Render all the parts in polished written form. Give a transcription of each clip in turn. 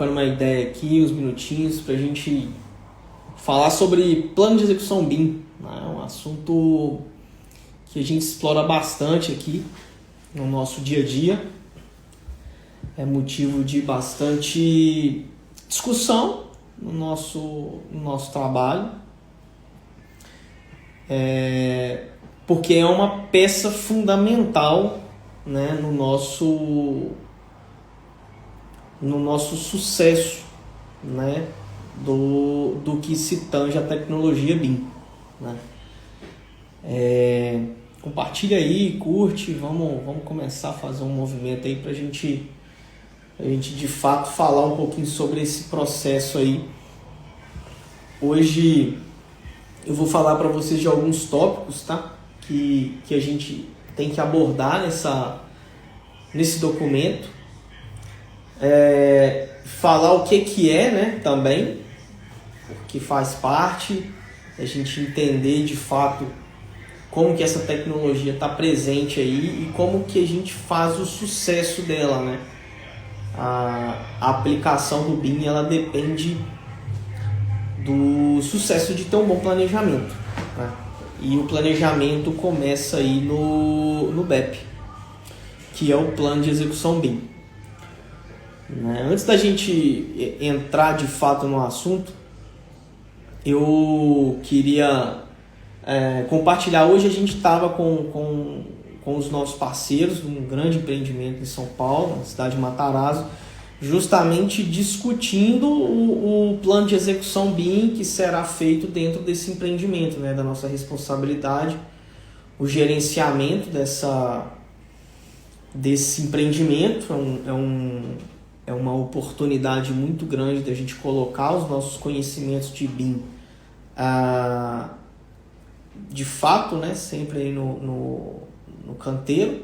trocando uma ideia aqui, uns minutinhos, para a gente falar sobre plano de execução BIM. Né? Um assunto que a gente explora bastante aqui no nosso dia a dia. É motivo de bastante discussão no nosso trabalho. Porque é uma peça fundamental, né, no nosso sucesso, né, do que se tange a tecnologia BIM. Né? Compartilha aí, curte, vamos começar a fazer um movimento aí para a gente de fato falar um pouquinho sobre esse processo aí. Hoje eu vou falar para vocês de alguns tópicos, tá? Que a gente tem que abordar nesse documento. Falar o que é, né, também, o que faz parte, a gente entender de fato como que essa tecnologia está presente aí e como que a gente faz o sucesso dela, né? A aplicação do BIM, ela depende do sucesso de ter um bom planejamento, né? E o planejamento começa aí no BEP, que é o Plano de Execução BIM. Antes da gente entrar de fato no assunto, eu queria compartilhar. Hoje a gente estava com os nossos parceiros num grande empreendimento em São Paulo, na cidade de Matarazzo, justamente discutindo o plano de execução BIM que será feito dentro desse empreendimento, né, da nossa responsabilidade, o gerenciamento desse empreendimento. É uma oportunidade muito grande da gente colocar os nossos conhecimentos de BIM de fato, né, sempre aí no canteiro,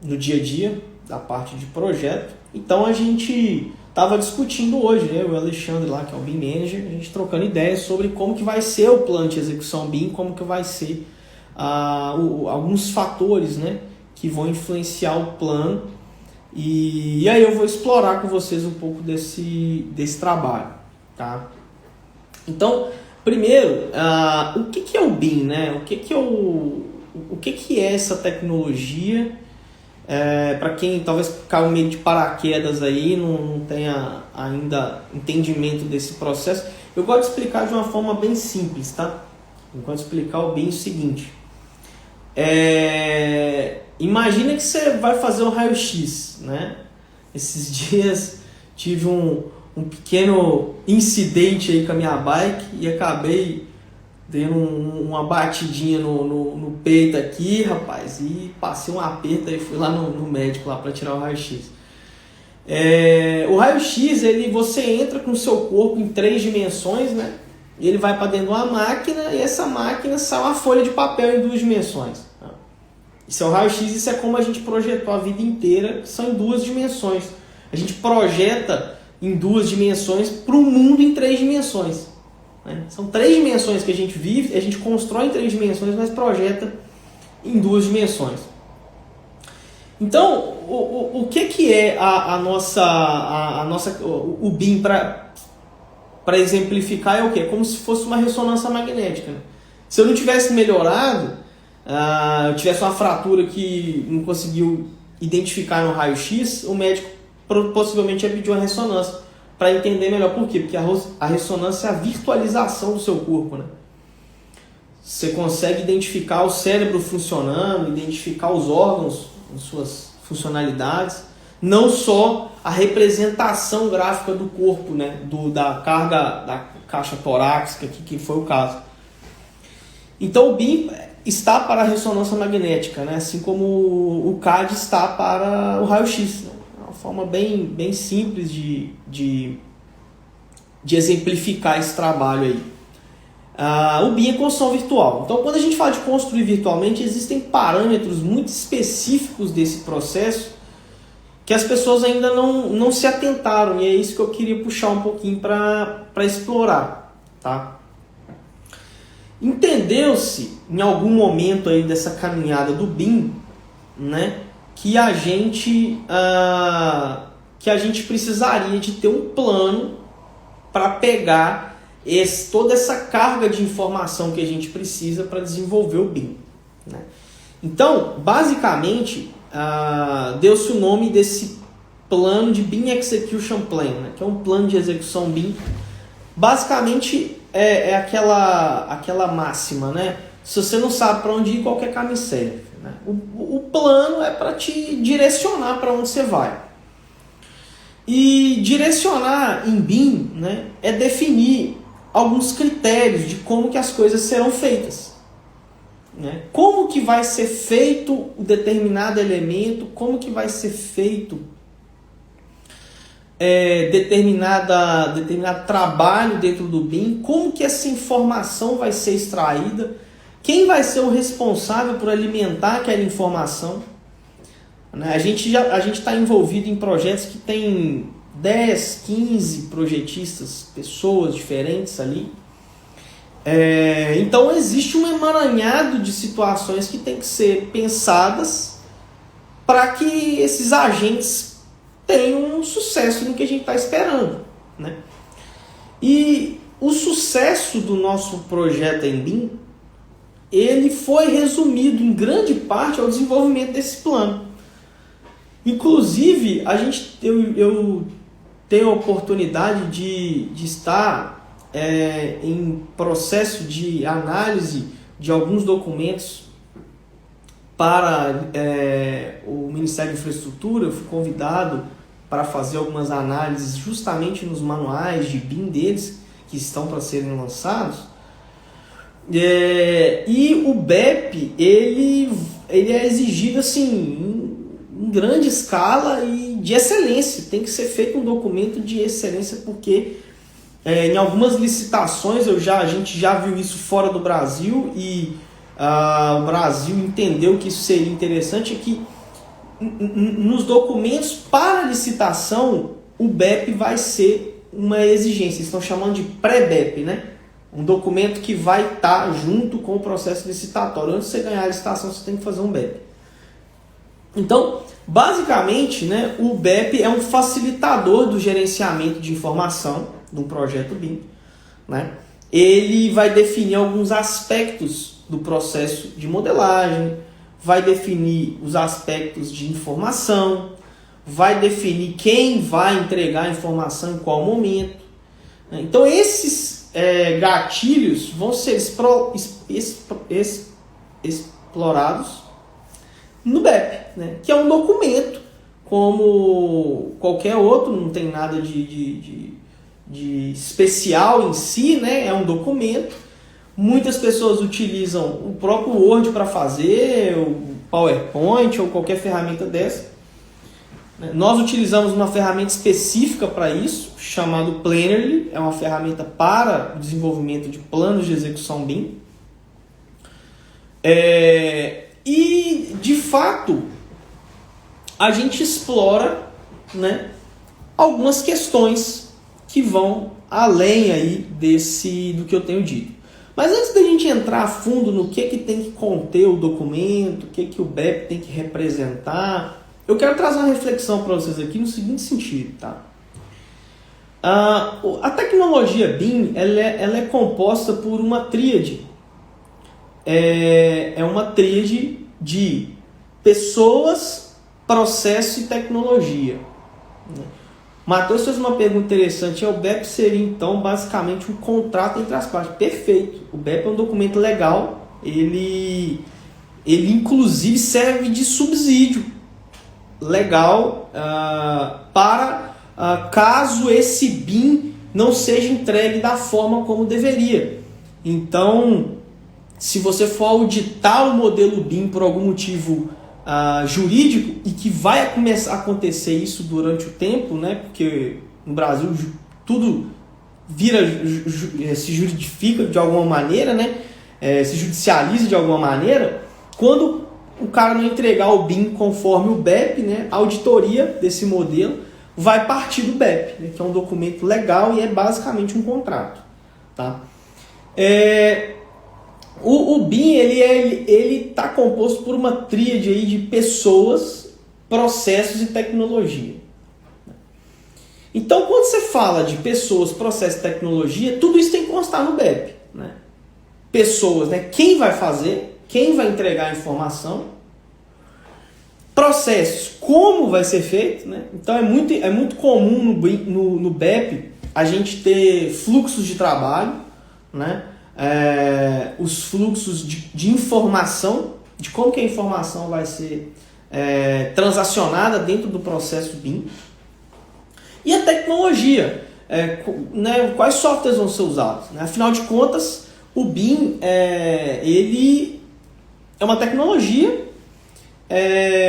no dia a dia da parte de projeto. Então a gente estava discutindo hoje, né, o Alexandre lá, que é o BIM Manager, a gente trocando ideias sobre como que vai ser o plano de execução BIM, como que vai ser alguns fatores, né, que vão influenciar o plano. E aí eu vou explorar com vocês um pouco desse trabalho, tá? Então, primeiro, o que é o BIM, né? O que é essa tecnologia? Para quem talvez caiu meio de paraquedas aí, não tenha ainda entendimento desse processo, eu gosto de explicar de uma forma bem simples, tá? Eu gosto de explicar o BIM o seguinte. Imagina que você vai fazer um raio-x, né? Esses dias tive um pequeno incidente aí com a minha bike e acabei dando uma batidinha no peito aqui, rapaz, e passei um aperto e fui lá no médico lá para tirar o raio-x. O raio-x, você entra com o seu corpo em 3 dimensões, né? E ele vai para dentro de uma máquina e essa máquina sai uma folha de papel em 2 dimensões. Isso é o raio-x, isso é como a gente projetou a vida inteira, que são em 2 dimensões. A gente projeta em 2 dimensões para o mundo em 3 dimensões. Né? São 3 dimensões que a gente vive, a gente constrói em 3 dimensões, mas projeta em 2 dimensões. Então, o que é o BIM para exemplificar é o quê? É como se fosse uma ressonância magnética. Né? Se eu não tivesse melhorado, eu tivesse uma fratura que não conseguiu identificar no raio-x, o médico possivelmente ia pedir uma ressonância para entender melhor. Por quê? Porque a ressonância é a virtualização do seu corpo. Né? Você consegue identificar o cérebro funcionando, identificar os órgãos em suas funcionalidades, não só a representação gráfica do corpo, né? Da carga da caixa torácica, que foi o caso. Então o BIM está para a ressonância magnética, né? Assim como o CAD está para o raio-x. Né? É uma forma bem simples de exemplificar esse trabalho aí. O BIM é construção virtual. Então, quando a gente fala de construir virtualmente, existem parâmetros muito específicos desse processo que as pessoas ainda não se atentaram, e é isso que eu queria puxar um pouquinho para explorar. Tá? Entendeu-se, em algum momento aí dessa caminhada do BIM, né, que a gente que a gente precisaria de ter um plano para pegar toda essa carga de informação que a gente precisa para desenvolver o BIM, né? Então, basicamente, deu-se o nome desse plano de BIM Execution Plan, né? Que é um plano de execução BIM. Basicamente, é aquela máxima, né? Se você não sabe para onde ir, qualquer caminho serve, né? O plano é para te direcionar para onde você vai. E direcionar em BIM, né, é definir alguns critérios de como que as coisas serão feitas, né? Como que vai ser feito o determinado elemento, como que vai ser feito determinado trabalho dentro do BIM, como que essa informação vai ser extraída, quem vai ser o responsável por alimentar aquela informação, né? A gente está envolvido em projetos que tem 10, 15 projetistas, pessoas diferentes ali. Então existe um emaranhado de situações que tem que ser pensadas para que esses agentes tenham um sucesso no que a gente está esperando, né? E o sucesso do nosso projeto em BIM, ele foi resumido em grande parte ao desenvolvimento desse plano. Inclusive, eu tenho a oportunidade de estar em processo de análise de alguns documentos para o Ministério da Infraestrutura. Eu fui convidado para fazer algumas análises justamente nos manuais de BIM deles, que estão para serem lançados. E o BEP, ele é exigido assim, em grande escala e de excelência. Tem que ser feito um documento de excelência, porque em algumas licitações a gente já viu isso fora do Brasil, e o Brasil entendeu que isso seria interessante, é que nos documentos para licitação o BEP vai ser uma exigência. Eles estão chamando de pré-BEP, né? Um documento que vai estar junto com o processo licitatório. Antes de você ganhar a licitação, você tem que fazer um BEP. Então, basicamente, né, o BEP é um facilitador do gerenciamento de informação de um projeto BIM, né? Ele vai definir alguns aspectos do processo de modelagem, vai definir os aspectos de informação, vai definir quem vai entregar a informação em qual momento, né? Então, esses gatilhos vão ser explorados no BEP, né? Que é um documento como qualquer outro, não tem nada de especial em si, né? É um documento. Muitas pessoas utilizam o próprio Word para fazer, o PowerPoint ou qualquer ferramenta dessa. Nós utilizamos uma ferramenta específica para isso, chamada Plannerly. É uma ferramenta para o desenvolvimento de planos de execução BIM. E, de fato, a gente explora, né, algumas questões que vão além aí do que eu tenho dito. Mas antes da gente entrar a fundo no que tem que conter o documento, o que o BEP tem que representar, eu quero trazer uma reflexão para vocês aqui no seguinte sentido, tá? A tecnologia BIM ela é composta por uma tríade. É uma tríade de pessoas, processo e tecnologia. Matheus fez uma pergunta interessante. O BEP seria, então, basicamente um contrato entre as partes. Perfeito. O BEP é um documento legal. Ele inclusive, serve de subsídio legal para caso esse BIM não seja entregue da forma como deveria. Então, se você for auditar o modelo BIM por algum motivo jurídico, e que vai começar a acontecer isso durante o tempo, né? Porque no Brasil tudo se juridifica de alguma maneira, né? Se judicializa de alguma maneira. Quando o cara não entregar o BIM conforme o BEP, né? A auditoria desse modelo vai partir do BEP, né? Que é um documento legal e é basicamente um contrato, tá? O BIM ele está composto por uma tríade aí de pessoas, processos e tecnologia. Então, quando você fala de pessoas, processo e tecnologia, tudo isso tem que constar no BEP. Né? Pessoas, né? Quem vai fazer, quem vai entregar a informação, processos, como vai ser feito. Né? Então, é muito comum no BEP a gente ter fluxos de trabalho, né? Os fluxos de informação, de como que a informação vai ser transacionada dentro do processo BIM. E a tecnologia, né? Quais softwares vão ser usados? Né? Afinal de contas, o BIM ele é uma tecnologia,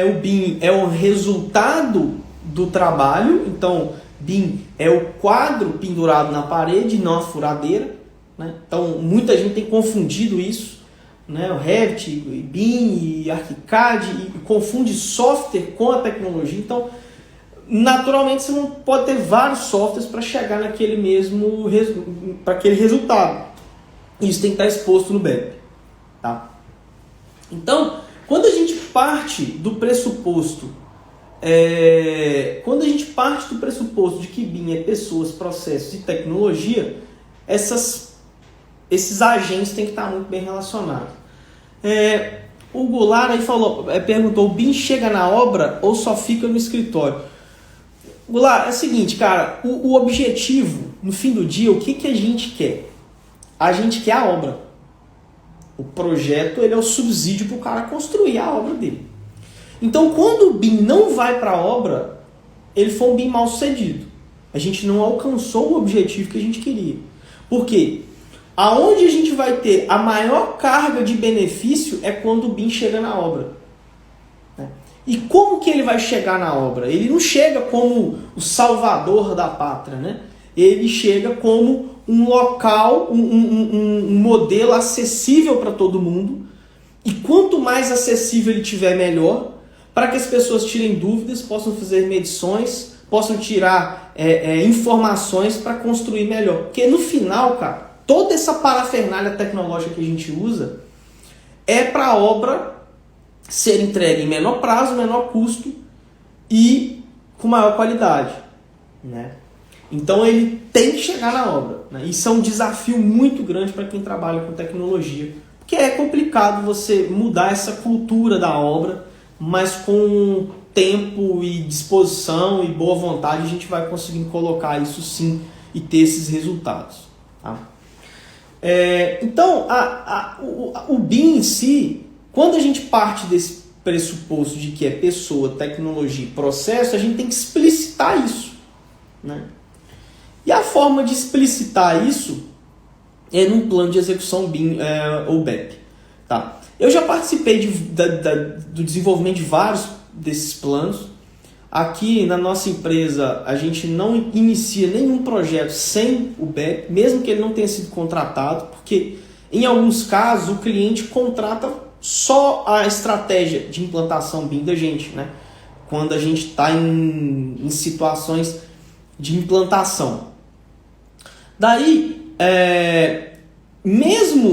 o BIM é o resultado do trabalho, então BIM é o quadro pendurado na parede, não a furadeira. Né? Então muita gente tem confundido isso, né? O Revit, BIM e ArchiCAD, e confunde software com a tecnologia. Então, naturalmente, você não pode ter vários softwares para chegar naquele mesmo para aquele resultado. Isso tem que estar exposto no BEP. Tá? Então, quando a gente parte do pressuposto de que BIM é pessoas, processos e tecnologia, esses agentes têm que estar muito bem relacionados. O Goulart aí perguntou, o BIM chega na obra ou só fica no escritório? Goulart, é o seguinte, cara, o objetivo, no fim do dia, o que a gente quer? A gente quer a obra. O projeto, ele é o subsídio para o cara construir a obra dele. Então, quando o BIM não vai para a obra, ele foi um BIM mal sucedido. A gente não alcançou o objetivo que a gente queria. Por quê? Aonde a gente vai ter a maior carga de benefício é quando o BIM chega na obra. E como que ele vai chegar na obra? Ele não chega como o salvador da pátria, né? Ele chega como um local, um modelo acessível para todo mundo. E quanto mais acessível ele tiver, melhor, para que as pessoas tirem dúvidas, possam fazer medições, possam tirar informações para construir melhor. Porque no final, cara, toda essa parafernália tecnológica que a gente usa é para a obra ser entregue em menor prazo, menor custo e com maior qualidade. Né? Então ele tem que chegar na obra. Né? Isso é um desafio muito grande para quem trabalha com tecnologia. Porque é complicado você mudar essa cultura da obra, mas com tempo e disposição e boa vontade a gente vai conseguir colocar isso sim e ter esses resultados. Tá? Então, o BIM em si, quando a gente parte desse pressuposto de que é pessoa, tecnologia e processo, a gente tem que explicitar isso. Né? E a forma de explicitar isso é num plano de execução BIM ou BEP. Tá? Eu já participei do desenvolvimento de vários desses planos. Aqui na nossa empresa a gente não inicia nenhum projeto sem o BEP, mesmo que ele não tenha sido contratado, porque em alguns casos o cliente contrata só a estratégia de implantação BIM da gente, né? Quando a gente está em situações de implantação. Daí, mesmo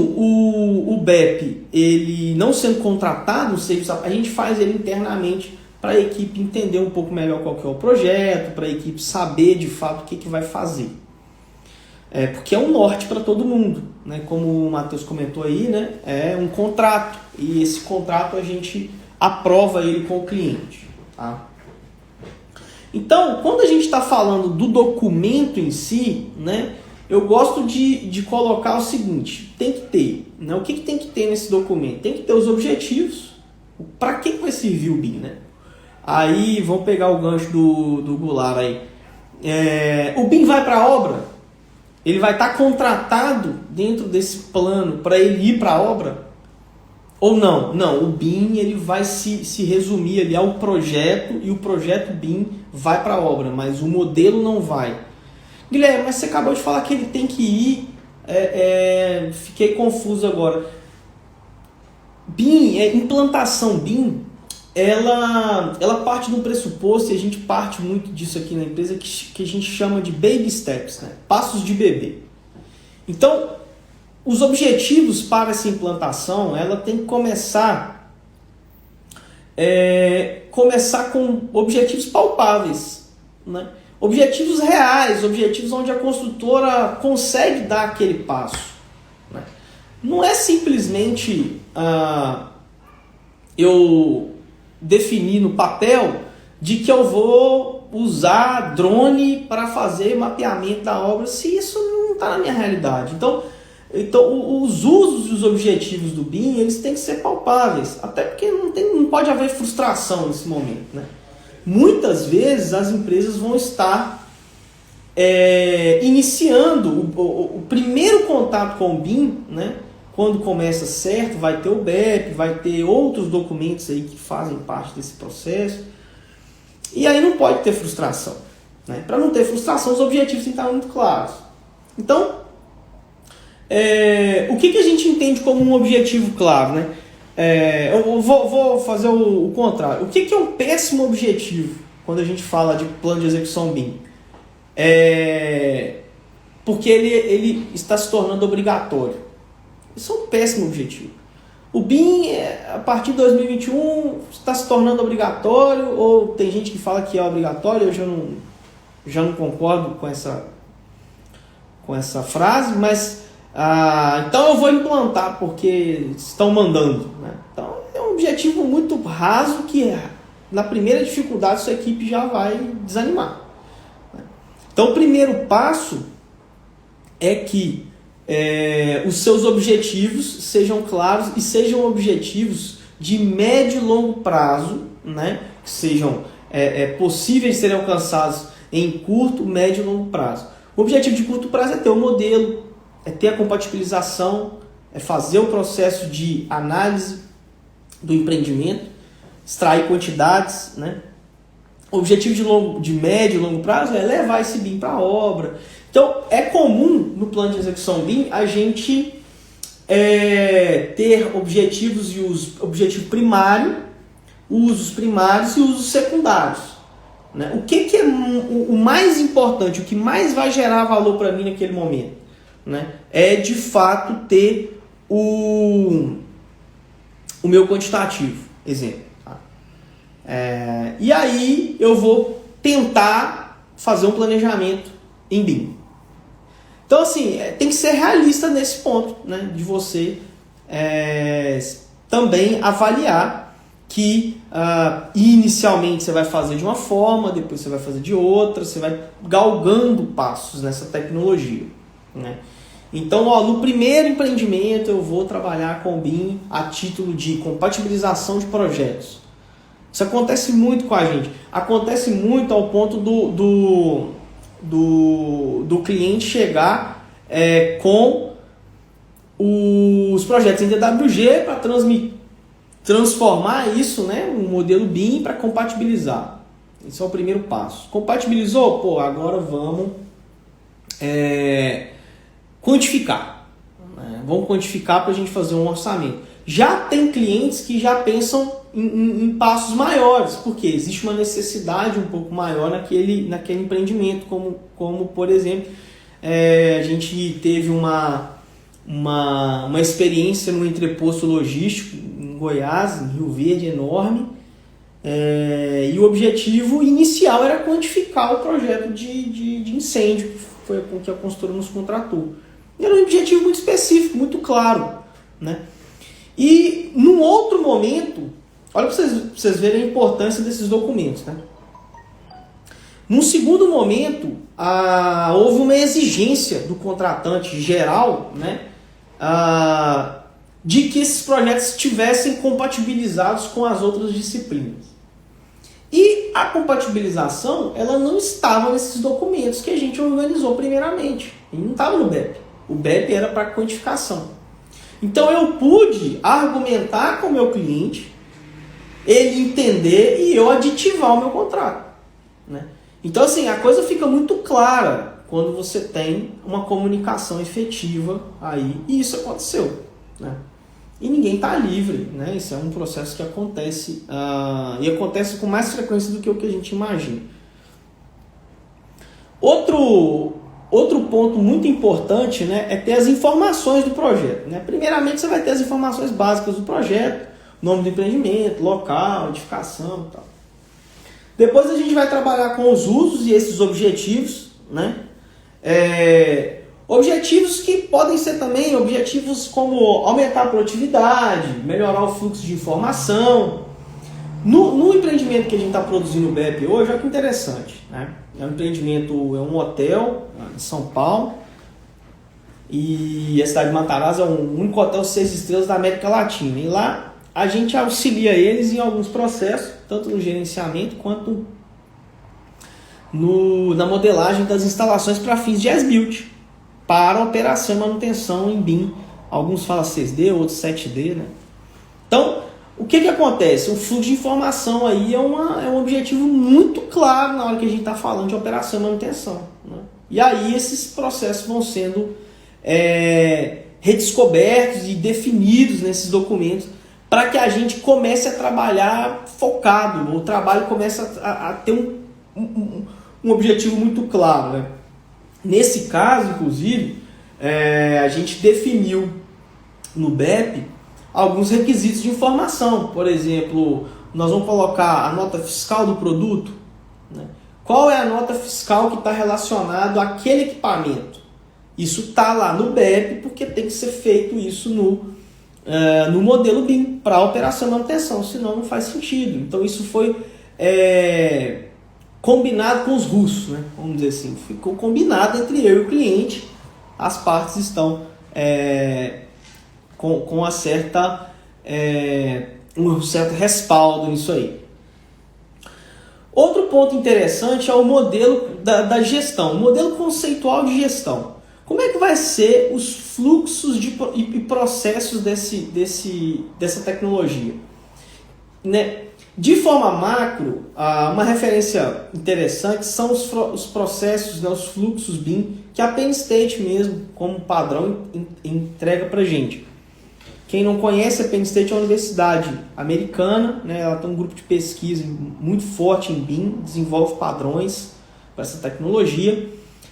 o BEP ele não sendo contratado, a gente faz ele internamente para a equipe entender um pouco melhor qual que é o projeto, para a equipe saber de fato o que vai fazer. Porque é um norte para todo mundo, né? Como o Matheus comentou aí, né? É um contrato e esse contrato a gente aprova ele com o cliente. Tá? Então, quando a gente está falando do documento em si, né? Eu gosto de colocar o seguinte, tem que ter, né? O que tem que ter nesse documento? Tem que ter os objetivos, para que vai servir o BIM, né? Aí, vamos pegar o gancho do Goulart aí. O BIM vai para a obra? Ele vai estar contratado dentro desse plano para ele ir para a obra? Ou não? Não, o BIM ele vai se resumir ali ao projeto e o projeto BIM vai para a obra, mas o modelo não vai. Guilherme, mas você acabou de falar que ele tem que ir, fiquei confuso agora. BIM, implantação BIM, ela parte de um pressuposto, e a gente parte muito disso aqui na empresa, que a gente chama de baby steps, né? Passos de bebê. Então, os objetivos para essa implantação, ela tem que começar com objetivos palpáveis. Né? objetivos reais, objetivos onde a construtora consegue dar aquele passo, né? Não é simplesmente eu definir no papel de que eu vou usar drone para fazer mapeamento da obra, se isso não está na minha realidade. Então, os usos e os objetivos do BIM, eles têm que ser palpáveis, até porque não pode haver frustração nesse momento, né? Muitas vezes as empresas vão estar iniciando o primeiro contato com o BIM, né? Quando começa certo, vai ter o BEP, vai ter outros documentos aí que fazem parte desse processo, e aí não pode ter frustração, né? Para não ter frustração, os objetivos têm que estar muito claros. Então, o que a gente entende como um objetivo claro, né? Eu vou fazer o contrário. O que é um péssimo objetivo quando a gente fala de plano de execução BIM? Porque ele está se tornando obrigatório. Isso é um péssimo objetivo. O BIM, a partir de 2021, está se tornando obrigatório, ou tem gente que fala que é obrigatório, eu já não concordo com essa frase, mas então eu vou implantar porque estão mandando, né? Então é um objetivo muito raso que na primeira dificuldade sua equipe já vai desanimar, né? Então o primeiro passo é que os seus objetivos sejam claros e sejam objetivos de médio e longo prazo, né? Que sejam possíveis de serem alcançados em curto, médio e longo prazo. O objetivo de curto prazo é ter o modelo, é ter a compatibilização, é fazer o processo de análise do empreendimento, extrair quantidades, né? O objetivo de médio e longo prazo é levar esse BIM para a obra. Então, é comum no plano de execução BIM a gente ter objetivos e objetivo primário, usos primários e usos secundários, né? O que é o mais importante, o que mais vai gerar valor para mim naquele momento, né? É de fato ter o meu quantitativo, exemplo. Tá? E aí eu vou tentar fazer um planejamento em BIM. Então, assim, tem que ser realista nesse ponto, né? De você também avaliar que inicialmente você vai fazer de uma forma, depois você vai fazer de outra, você vai galgando passos nessa tecnologia, né? Então, no primeiro empreendimento eu vou trabalhar com o BIM a título de compatibilização de projetos. Isso acontece muito com a gente. Acontece muito ao ponto do cliente chegar com os projetos em DWG para transformar isso, né, um modelo BIM para compatibilizar. Esse é o primeiro passo. Compatibilizou? Agora vamos quantificar. Vamos quantificar para a gente fazer um orçamento. Já tem clientes que já pensam em passos maiores, porque existe uma necessidade um pouco maior naquele empreendimento, como por exemplo, a gente teve uma experiência no entreposto logístico em Goiás, em Rio Verde, enorme, e o objetivo inicial era quantificar o projeto de incêndio, que foi com que a consultora nos contratou. E era um objetivo muito específico, muito claro, né? E num outro momento, olha para vocês verem a importância desses documentos, né? Num segundo momento, houve uma exigência do contratante geral, né, de que esses projetos estivessem compatibilizados com as outras disciplinas. E a compatibilização, ela não estava nesses documentos que a gente organizou primeiramente. Ele não estava no BEP. O BEP era para quantificação. Então eu pude argumentar com o meu cliente, ele entender e eu aditivar o meu contrato, né? Então, assim, a coisa fica muito clara quando você tem uma comunicação efetiva aí, e isso aconteceu, né? E ninguém está livre, né? Isso é um processo que acontece, e acontece com mais frequência do que o que a gente imagina. Outro ponto muito importante, né, é ter as informações do projeto, né? Primeiramente, você vai ter as informações básicas do projeto, nome do empreendimento, local, edificação e tal. Depois a gente vai trabalhar com os usos e esses objetivos, né? Objetivos que podem ser também objetivos como aumentar a produtividade, melhorar o fluxo de informação. No empreendimento que a gente está produzindo o BEP hoje, olha que interessante, né? É um empreendimento, é um hotel em São Paulo, e a cidade de Matarazzo é o único hotel 6 estrelas da América Latina. E lá a gente auxilia eles em alguns processos, tanto no gerenciamento quanto na modelagem das instalações para fins de as-built, para operação e manutenção em BIM. Alguns falam 6D, outros 7D, né? Então, o que acontece? O fluxo de informação aí é um objetivo muito claro na hora que a gente está falando de operação e manutenção, né? E aí esses processos vão sendo redescobertos e definidos nesses documentos para que a gente comece a trabalhar focado, o trabalho começa a ter um objetivo muito claro, né? Nesse caso, inclusive, a gente definiu no BEP alguns requisitos de informação. Por exemplo, nós vamos colocar a nota fiscal do produto, né? Qual é a nota fiscal que está relacionada àquele equipamento? Isso está lá no BEP porque tem que ser feito isso no modelo BIM para operação e manutenção, senão não faz sentido. Então isso foi combinado com os russos, né? Vamos dizer assim, ficou combinado entre eu e o cliente, as partes estão com um certo respaldo nisso aí. Outro ponto interessante é o modelo da gestão, o modelo conceitual de gestão. Como é que vai ser os fluxos e processos dessa tecnologia? Né? De forma macro, uma referência interessante são os processos, né, os fluxos BIM, que a Penn State mesmo, como padrão, entrega para a gente. Quem não conhece, a Penn State é uma universidade americana, né, ela tem um grupo de pesquisa muito forte em BIM, desenvolve padrões para essa tecnologia,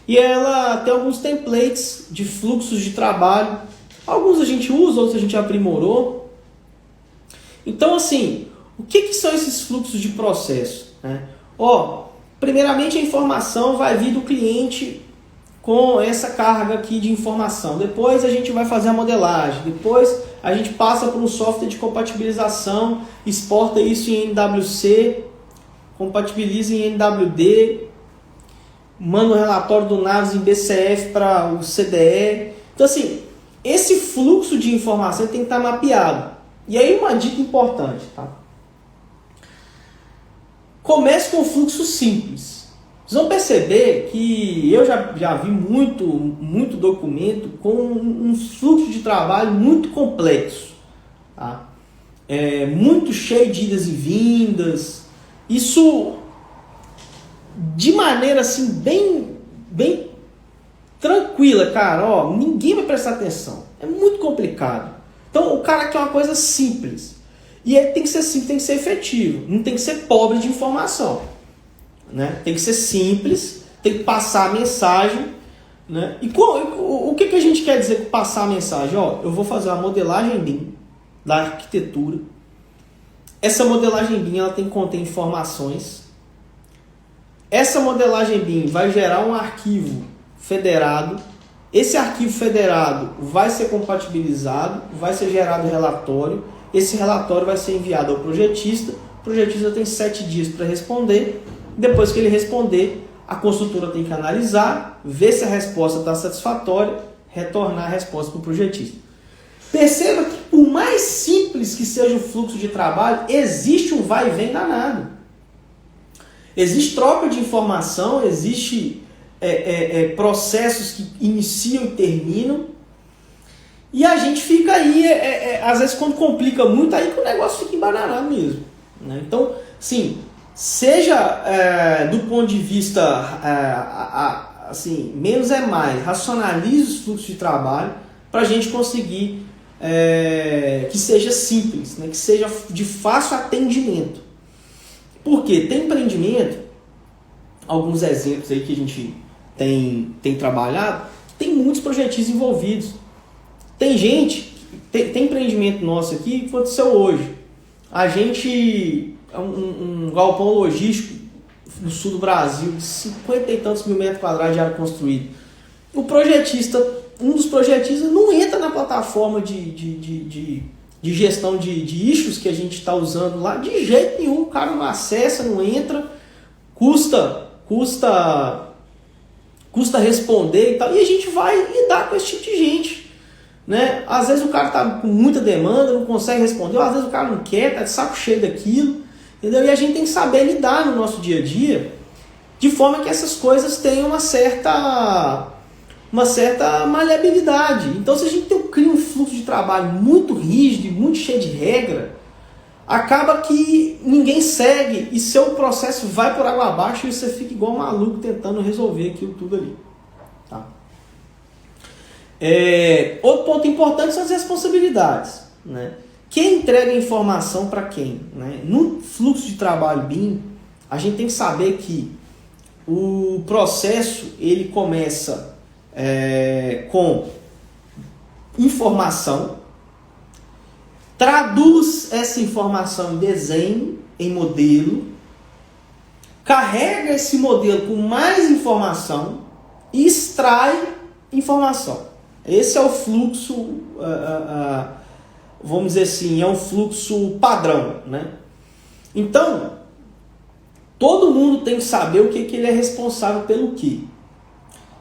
e ela tem alguns templates de fluxos de trabalho. Alguns a gente usa, outros a gente aprimorou. Então, assim, o que são esses fluxos de processo, né? Primeiramente a informação vai vir do cliente com essa carga aqui de informação. Depois a gente vai fazer a modelagem. Depois a gente passa por um software de compatibilização, exporta isso em NWC, compatibiliza em NWD, manda o relatório do Navis em BCF para o CDE. Então, assim, esse fluxo de informação tem que estar mapeado. E aí uma dica importante, tá? Comece com um fluxo simples. Vocês vão perceber que eu já vi muito documento com um fluxo de trabalho muito complexo, tá? Muito cheio de idas e vindas. Isso de maneira assim bem tranquila, cara. Ninguém vai prestar atenção. É muito complicado. Então o cara quer uma coisa simples. E ele tem que ser simples, tem que ser efetivo. Não tem que ser pobre de informação, né? Tem que ser simples, tem que passar a mensagem, né? E o que a gente quer dizer com passar a mensagem? Eu vou fazer uma modelagem BIM da arquitetura. Essa modelagem BIM ela tem que conter informações. Essa modelagem BIM vai gerar um arquivo federado. Esse arquivo federado vai ser compatibilizado, vai ser gerado relatório. Esse relatório vai ser enviado ao projetista. O projetista tem 7 dias para responder. Depois que ele responder, a consultora tem que analisar, ver se a resposta está satisfatória, retornar a resposta para o projetista. Perceba que, por mais simples que seja o fluxo de trabalho, existe um vai e vem danado. Existe troca de informação, existe processos que iniciam e terminam. E a gente fica aí, às vezes quando complica muito, aí que o negócio fica embananado mesmo, né? Então, sim, seja do ponto de vista assim, menos é mais, racionalize os fluxos de trabalho para a gente conseguir que seja simples, né? Que seja de fácil atendimento. Porque tem empreendimento, alguns exemplos aí que a gente tem trabalhado, tem muitos projetistas envolvidos. Tem empreendimento nosso aqui que aconteceu hoje. A gente, um galpão logístico no sul do Brasil, de 50 e tantos mil metros quadrados de área construída. O projetista, um dos projetistas não entra na plataforma de gestão de issues que a gente está usando lá, de jeito nenhum. O cara não acessa, não entra, custa responder e tal, e a gente vai lidar com esse tipo de gente, né? Às vezes o cara está com muita demanda, não consegue responder, ou às vezes o cara não quer, está de saco cheio daquilo, entendeu? E a gente tem que saber lidar no nosso dia a dia de forma que essas coisas tenham uma certa maleabilidade. Então, se a gente cria um fluxo de trabalho muito rígido e muito cheio de regra, acaba que ninguém segue e seu processo vai por água abaixo e você fica igual um maluco tentando resolver aquilo tudo ali. Tá? Outro ponto importante são as responsabilidades, né? Quem entrega a informação para quem? Né? No fluxo de trabalho BIM, a gente tem que saber que o processo ele começa com informação, traduz essa informação em desenho, em modelo, carrega esse modelo com mais informação e extrai informação. Esse é o fluxo, vamos dizer assim, é um fluxo padrão, né? Então, todo mundo tem que saber o que ele é responsável pelo quê.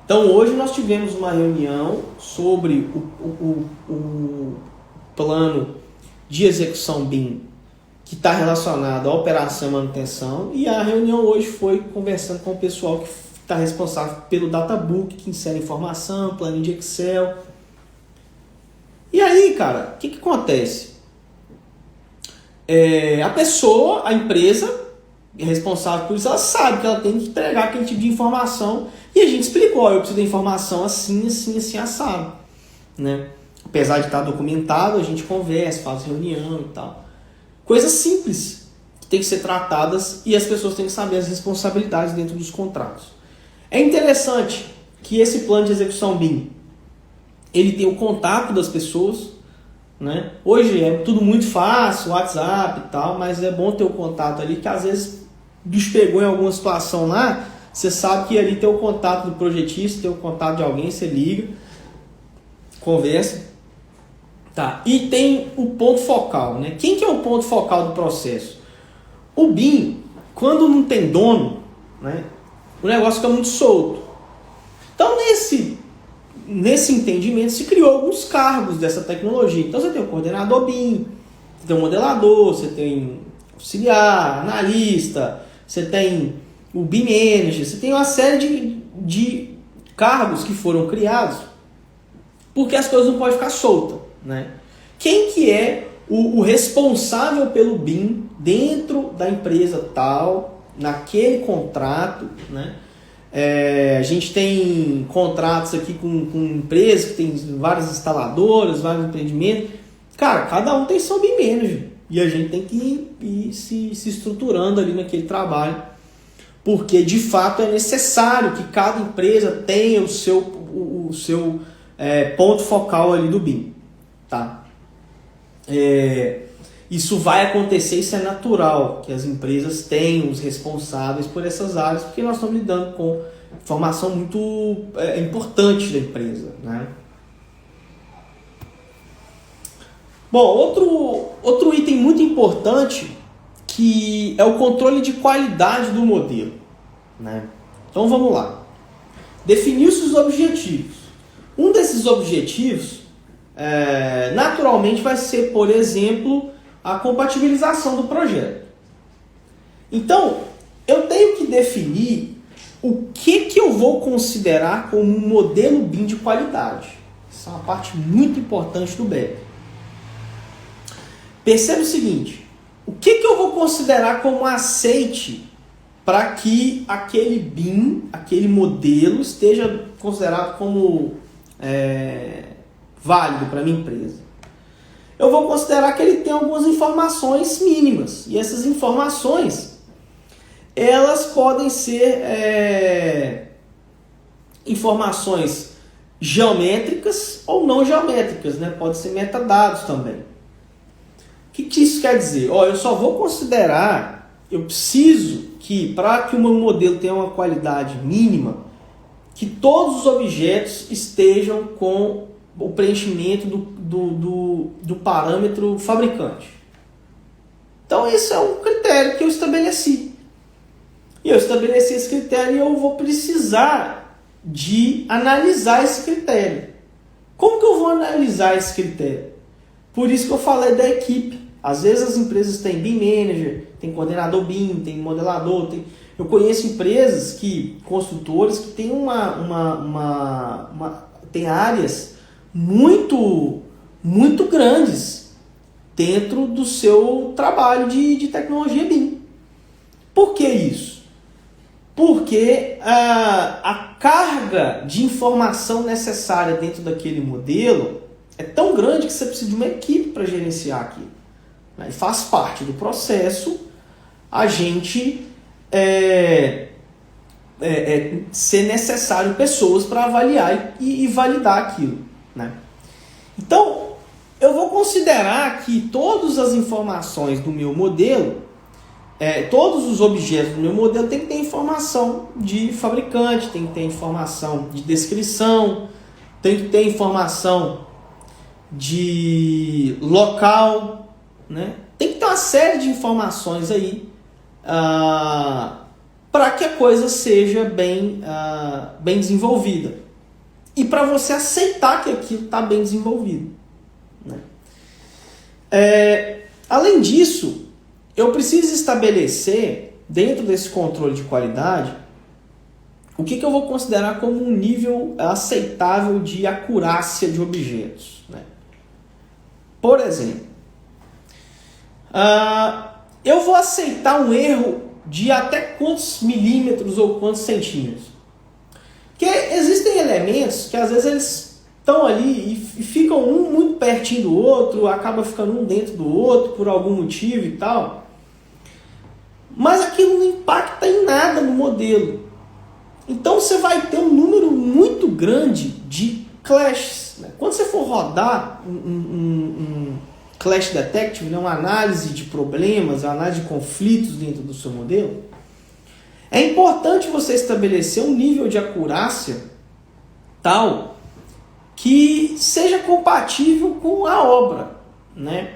Então, hoje nós tivemos uma reunião sobre o plano de execução BIM que está relacionado à operação e manutenção, e a reunião hoje foi conversando com o pessoal que está responsável pelo databook, que insere informação, plano de Excel. E aí, cara, o que acontece? A empresa responsável por isso, ela sabe que ela tem que entregar aquele tipo de informação, e a gente explicou, eu preciso da informação assim, assim, assim, assado, né? Apesar de estar documentado, a gente conversa, faz reunião e tal. Coisas simples que tem que ser tratadas e as pessoas têm que saber as responsabilidades dentro dos contratos. É interessante que esse plano de execução BIM, ele tem o contato das pessoas, né? Hoje é tudo muito fácil, WhatsApp e tal, mas é bom ter o contato ali, que às vezes o bicho pegou em alguma situação lá, você sabe que ali tem o contato do projetista, tem o contato de alguém, você liga, conversa. Tá. E tem o ponto focal, né? Quem que é o ponto focal do processo? O BIM, quando não tem dono, né, o negócio fica muito solto. Então, nesse entendimento, se criou alguns cargos dessa tecnologia. Então, você tem o coordenador BIM, você tem o modelador, você tem auxiliar, analista, você tem o BIM Manager, você tem uma série de cargos que foram criados porque as coisas não podem ficar soltas, né? Quem que é o responsável pelo BIM dentro da empresa tal, naquele contrato, né? A gente tem contratos aqui com empresas que tem várias instaladoras, vários empreendimentos. Cara, cada um tem seu BIM Manager e a gente tem que ir se estruturando ali naquele trabalho, porque de fato é necessário que cada empresa tenha o seu ponto focal ali do BIM, tá? Isso vai acontecer, isso é natural, que as empresas tenham os responsáveis por essas áreas, porque nós estamos lidando com informação muito importante da empresa, né? Bom, outro item muito importante que é o controle de qualidade do modelo, né? Então vamos lá. Definiu-se os objetivos. Um desses objetivos, naturalmente, vai ser, por exemplo, a compatibilização do projeto. Então, eu tenho que definir o que eu vou considerar como um modelo BIM de qualidade. Essa é uma parte muito importante do BEP. Perceba o seguinte, o que eu vou considerar como aceite para que aquele BIM, aquele modelo, esteja considerado como válido para a minha empresa? Eu vou considerar que ele tem algumas informações mínimas. E essas informações, elas podem ser informações geométricas ou não geométricas, né? Pode ser metadados também. O que isso quer dizer? Eu só vou considerar eu preciso que, para que o meu modelo tenha uma qualidade mínima, que todos os objetos estejam com o preenchimento do parâmetro fabricante. Então esse é um critério que eu estabeleci. E eu estabeleci esse critério e eu vou precisar de analisar esse critério. Como que eu vou analisar esse critério? Por isso que eu falei da equipe. Às vezes as empresas têm BIM Manager, tem coordenador BIM, tem modelador. Eu conheço empresas, construtores, que têm tem áreas muito grandes dentro do seu trabalho de tecnologia BIM. Por que isso? Porque a carga de informação necessária dentro daquele modelo é tão grande que você precisa de uma equipe para gerenciar aquilo. E faz parte do processo a gente ser necessário pessoas para avaliar e validar aquilo, né? Então, eu vou considerar que todas as informações do meu modelo, todos os objetos do meu modelo tem que ter informação de fabricante, tem que ter informação de descrição, tem que ter informação de local, né? Tem que ter uma série de informações aí para que a coisa seja bem desenvolvida e para você aceitar que aquilo está bem desenvolvido, né? Além disso, eu preciso estabelecer dentro desse controle de qualidade o que eu vou considerar como um nível aceitável de acurácia de objetos, né? Por exemplo, eu vou aceitar um erro de até quantos milímetros ou quantos centímetros. Porque existem elementos que às vezes eles estão ali e ficam um muito pertinho do outro, acaba ficando um dentro do outro por algum motivo e tal. Mas aquilo não impacta em nada no modelo. Então você vai ter um número muito grande de clashes, né? Quando você for rodar um Clash Detective, uma análise de problemas, uma análise de conflitos dentro do seu modelo, é importante você estabelecer um nível de acurácia tal que seja compatível com a obra, né?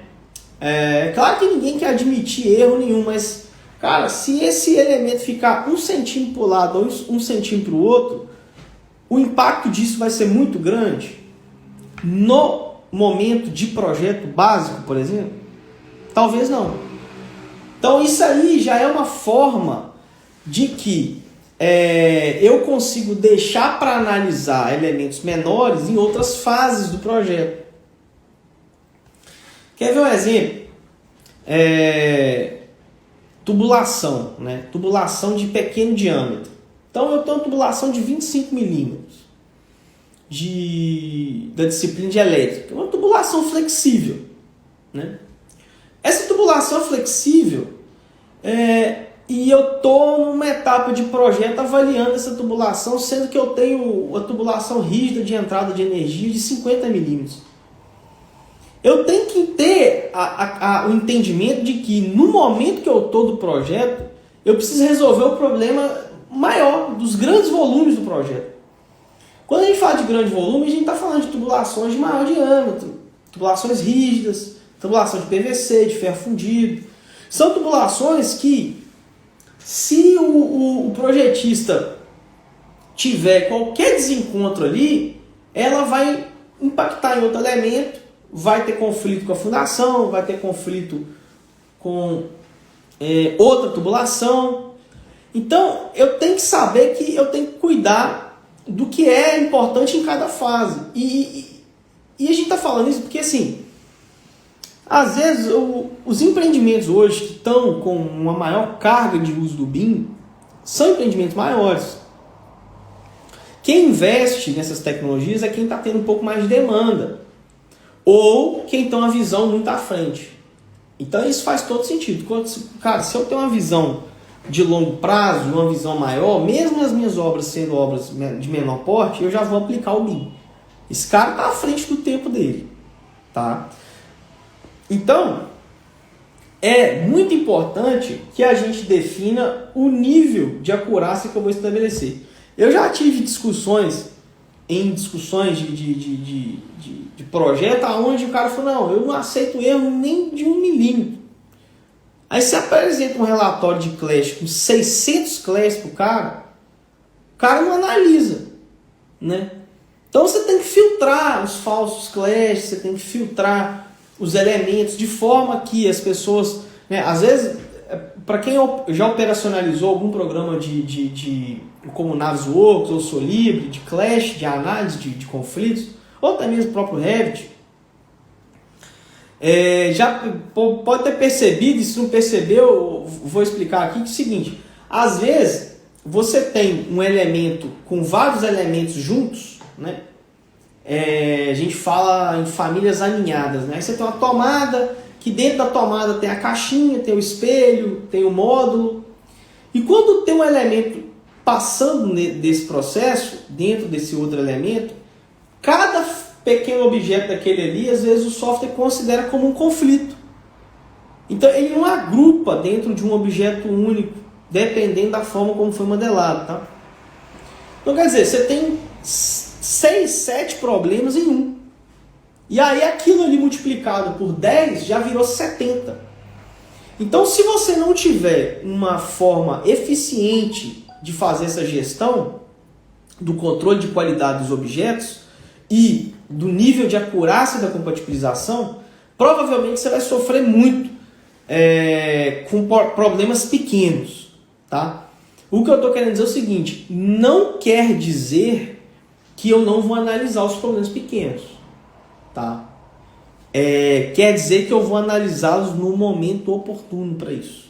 Claro que ninguém quer admitir erro nenhum, mas, cara, se esse elemento ficar 1 centímetro para o lado ou 1 centímetro para o outro, o impacto disso vai ser muito grande. No momento de projeto básico, por exemplo, talvez não. Então isso aí já é uma forma de que eu consigo deixar para analisar elementos menores em outras fases do projeto. Quer ver um exemplo? Tubulação, né? Tubulação de pequeno diâmetro. Então eu tenho uma tubulação de 25 milímetros da disciplina de elétrica, uma tubulação flexível, né? Essa tubulação flexível, e eu estou numa etapa de projeto avaliando essa tubulação, sendo que eu tenho a tubulação rígida de entrada de energia de 50 milímetros. Eu tenho que ter o entendimento de que no momento que eu estou do projeto, eu preciso resolver o problema maior, dos grandes volumes do projeto. Quando a gente fala de grande volume, a gente está falando de tubulações de maior diâmetro, tubulações rígidas, tubulação de PVC, de ferro fundido. São tubulações que, se o projetista tiver qualquer desencontro ali, ela vai impactar em outro elemento, vai ter conflito com a fundação, vai ter conflito com outra tubulação. Então, eu tenho que saber que eu tenho que cuidar do que é importante em cada fase. E a gente está falando isso porque, assim, às vezes os empreendimentos hoje que estão com uma maior carga de uso do BIM são empreendimentos maiores. Quem investe nessas tecnologias é quem está tendo um pouco mais de demanda, ou quem tem uma visão muito à frente. Então isso faz todo sentido. Cara, se eu tenho uma visão de longo prazo, uma visão maior, mesmo as minhas obras sendo obras de menor porte, eu já vou aplicar o BIM. Esse cara está à frente do tempo dele, tá? Então, é muito importante que a gente defina o nível de acurácia que eu vou estabelecer. Eu já tive discussões de projeto onde o cara falou, não, eu não aceito erro nem de 1 milímetro. Aí você apresenta um relatório de clash com 600 clash pro cara, o cara não analisa, né? Então você tem que filtrar os falsos clash, você tem que filtrar os elementos de forma que as pessoas, né, às vezes, para quem já operacionalizou algum programa como Navisworks ou Solibri, de clash, de análise de conflitos, ou até mesmo o próprio Revit, já pode ter percebido, e se não percebeu, vou explicar aqui, que é o seguinte, às vezes você tem um elemento com vários elementos juntos, né? A gente fala em famílias alinhadas, né? Aí você tem uma tomada, que dentro da tomada tem a caixinha, tem o espelho, tem o módulo, e quando tem um elemento passando desse processo, dentro desse outro elemento, cada pequeno objeto daquele ali, às vezes o software considera como um conflito. Então ele não agrupa dentro de um objeto único, dependendo da forma como foi modelado. Tá? Então quer dizer, você tem 6, 7 problemas em um. E aí aquilo ali multiplicado por 10 já virou 70. Então se você não tiver uma forma eficiente de fazer essa gestão do controle de qualidade dos objetos e do nível de acurácia da compatibilização, provavelmente você vai sofrer muito com problemas pequenos. Tá? O que eu estou querendo dizer é o seguinte, não quer dizer que eu não vou analisar os problemas pequenos. Tá? Quer dizer que eu vou analisá-los no momento oportuno para isso.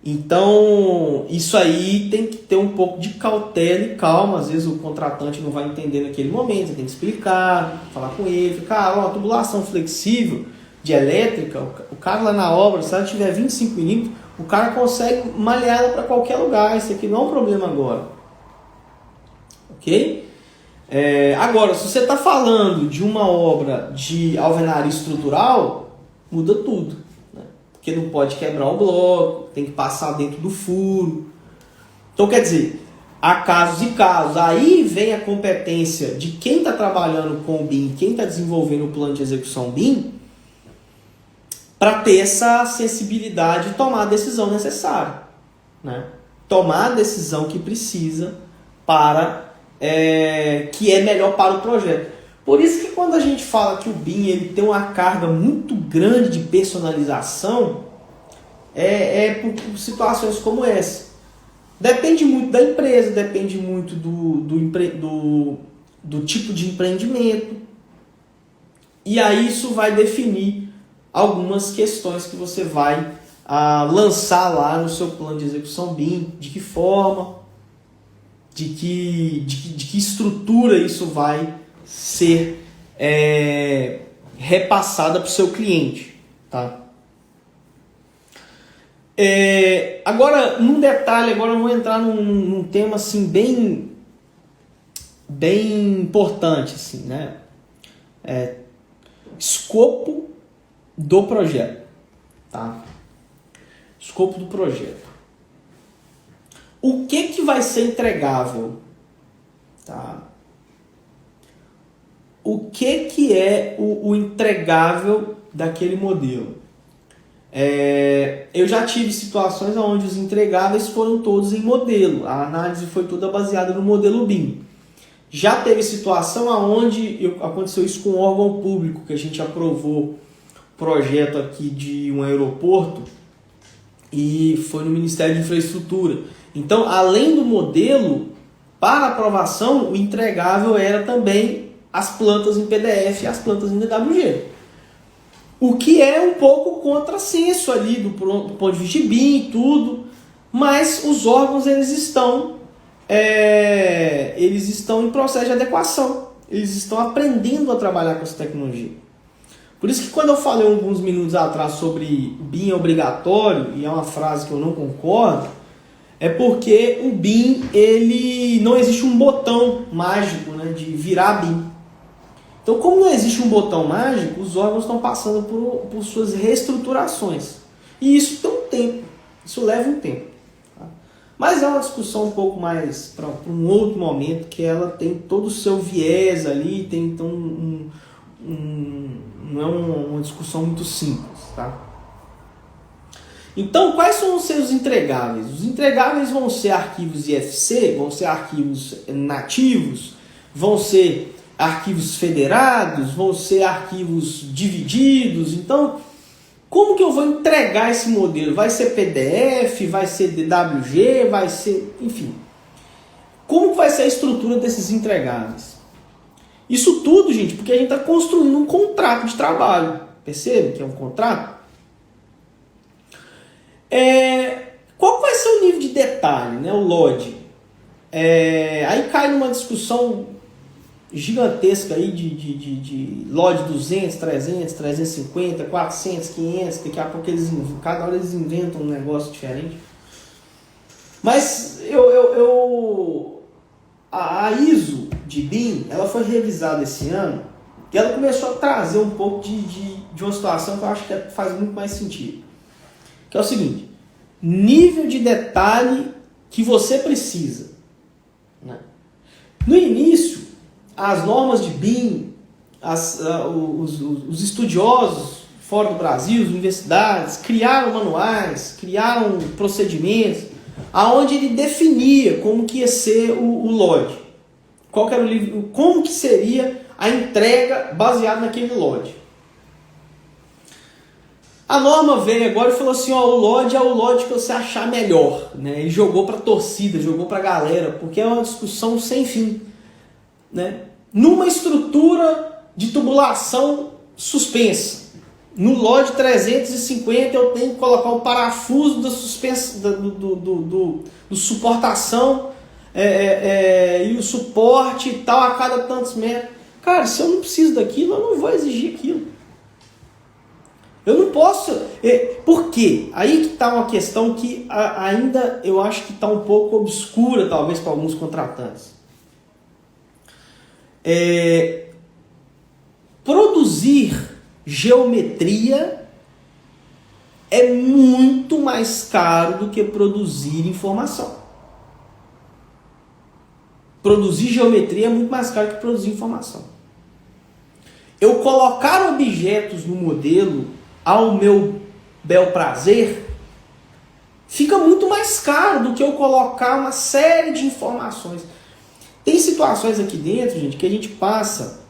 Então, isso aí tem que ter um pouco de cautela e calma. Às vezes o contratante não vai entender naquele momento, você tem que explicar, falar com ele. Cara, ó, tubulação flexível de elétrica, o cara lá na obra, se ela tiver 25 milímetros, o cara consegue malhar ela para qualquer lugar. Isso aqui não é um problema agora. Ok? Agora, se você está falando de uma obra de alvenaria estrutural, muda tudo. Porque não pode quebrar o bloco, tem que passar dentro do furo. Então, quer dizer, há casos e casos. Aí vem a competência de quem está trabalhando com o BIM, quem está desenvolvendo o plano de execução BIM, para ter essa sensibilidade de tomar a decisão necessária. Né? Tomar a decisão que precisa para que é melhor para o projeto. Por isso que quando a gente fala que o BIM ele tem uma carga muito grande de personalização, por situações como essa. Depende muito da empresa, depende muito do tipo de empreendimento. E aí isso vai definir algumas questões que você vai lançar lá no seu plano de execução BIM, de que forma, de que estrutura isso vai ser repassada para o seu cliente. Tá? Agora, num detalhe, agora eu vou entrar num tema assim, bem importante. Assim, né? Escopo do projeto. Tá? Escopo do projeto. O que vai ser entregável? Tá? O que é o entregável daquele modelo? Eu já tive situações onde os entregáveis foram todos em modelo. A análise foi toda baseada no modelo BIM. Já teve situação onde aconteceu isso com um órgão público, que a gente aprovou projeto aqui de um aeroporto e foi no Ministério de Infraestrutura. Então, além do modelo, para aprovação, o entregável era também as plantas em PDF e as plantas em DWG. O que é um pouco contrassenso ali do ponto de vista de BIM e tudo, mas os órgãos eles estão em processo de adequação, eles estão aprendendo a trabalhar com essa tecnologia. Por isso que quando eu falei alguns minutos atrás sobre BIM obrigatório, e é uma frase que eu não concordo, é porque o BIM, ele não existe um botão mágico, né, de virar BIM. Então, como não existe um botão mágico, os órgãos estão passando por suas reestruturações. E isso tem um tempo, isso leva um tempo. Tá? Mas é uma discussão um pouco mais para um outro momento, que ela tem todo o seu viés ali, tem então não é uma discussão muito simples. Tá? Então, quais são os seus entregáveis? Os entregáveis vão ser arquivos IFC, vão ser arquivos nativos, vão ser arquivos federados, vão ser arquivos divididos. Então, como que eu vou entregar esse modelo? Vai ser PDF, vai ser DWG, vai ser... enfim. Como que vai ser a estrutura desses entregáveis? Isso tudo, gente, porque a gente está construindo um contrato de trabalho. Percebe que é um contrato? Qual vai ser o nível de detalhe, né? O LOD? Aí cai numa discussão gigantesca aí de LOD 200, 300, 350, 400, 500, daqui a pouco cada hora eles inventam um negócio diferente. Mas a ISO de BIM, ela foi revisada esse ano e ela começou a trazer um pouco de uma situação que eu acho que faz muito mais sentido. Que é o seguinte, nível de detalhe que você precisa. Né? No início, as normas de BIM, os estudiosos fora do Brasil, as universidades, criaram manuais, criaram procedimentos, aonde ele definia como que ia ser o LOD. Qual que era como que seria a entrega baseada naquele LOD. A norma veio agora e falou assim, ó, o LOD é o LOD que você achar melhor, né? E jogou para a torcida, jogou para a galera, porque é uma discussão sem fim, né? Numa estrutura de tubulação suspensa, no LOD 350 eu tenho que colocar o parafuso da suspensa, do suportação e o suporte e tal a cada tantos metros. Cara, se eu não preciso daquilo, eu não vou exigir aquilo. Eu não posso... Por quê? Aí que está uma questão que ainda eu acho que está um pouco obscura, talvez, para alguns contratantes. Produzir geometria é muito mais caro do que produzir informação. Produzir geometria é muito mais caro que produzir informação. Eu colocar objetos no modelo ao meu bel prazer fica muito mais caro do que eu colocar uma série de informações. Tem situações aqui dentro, gente, que a gente passa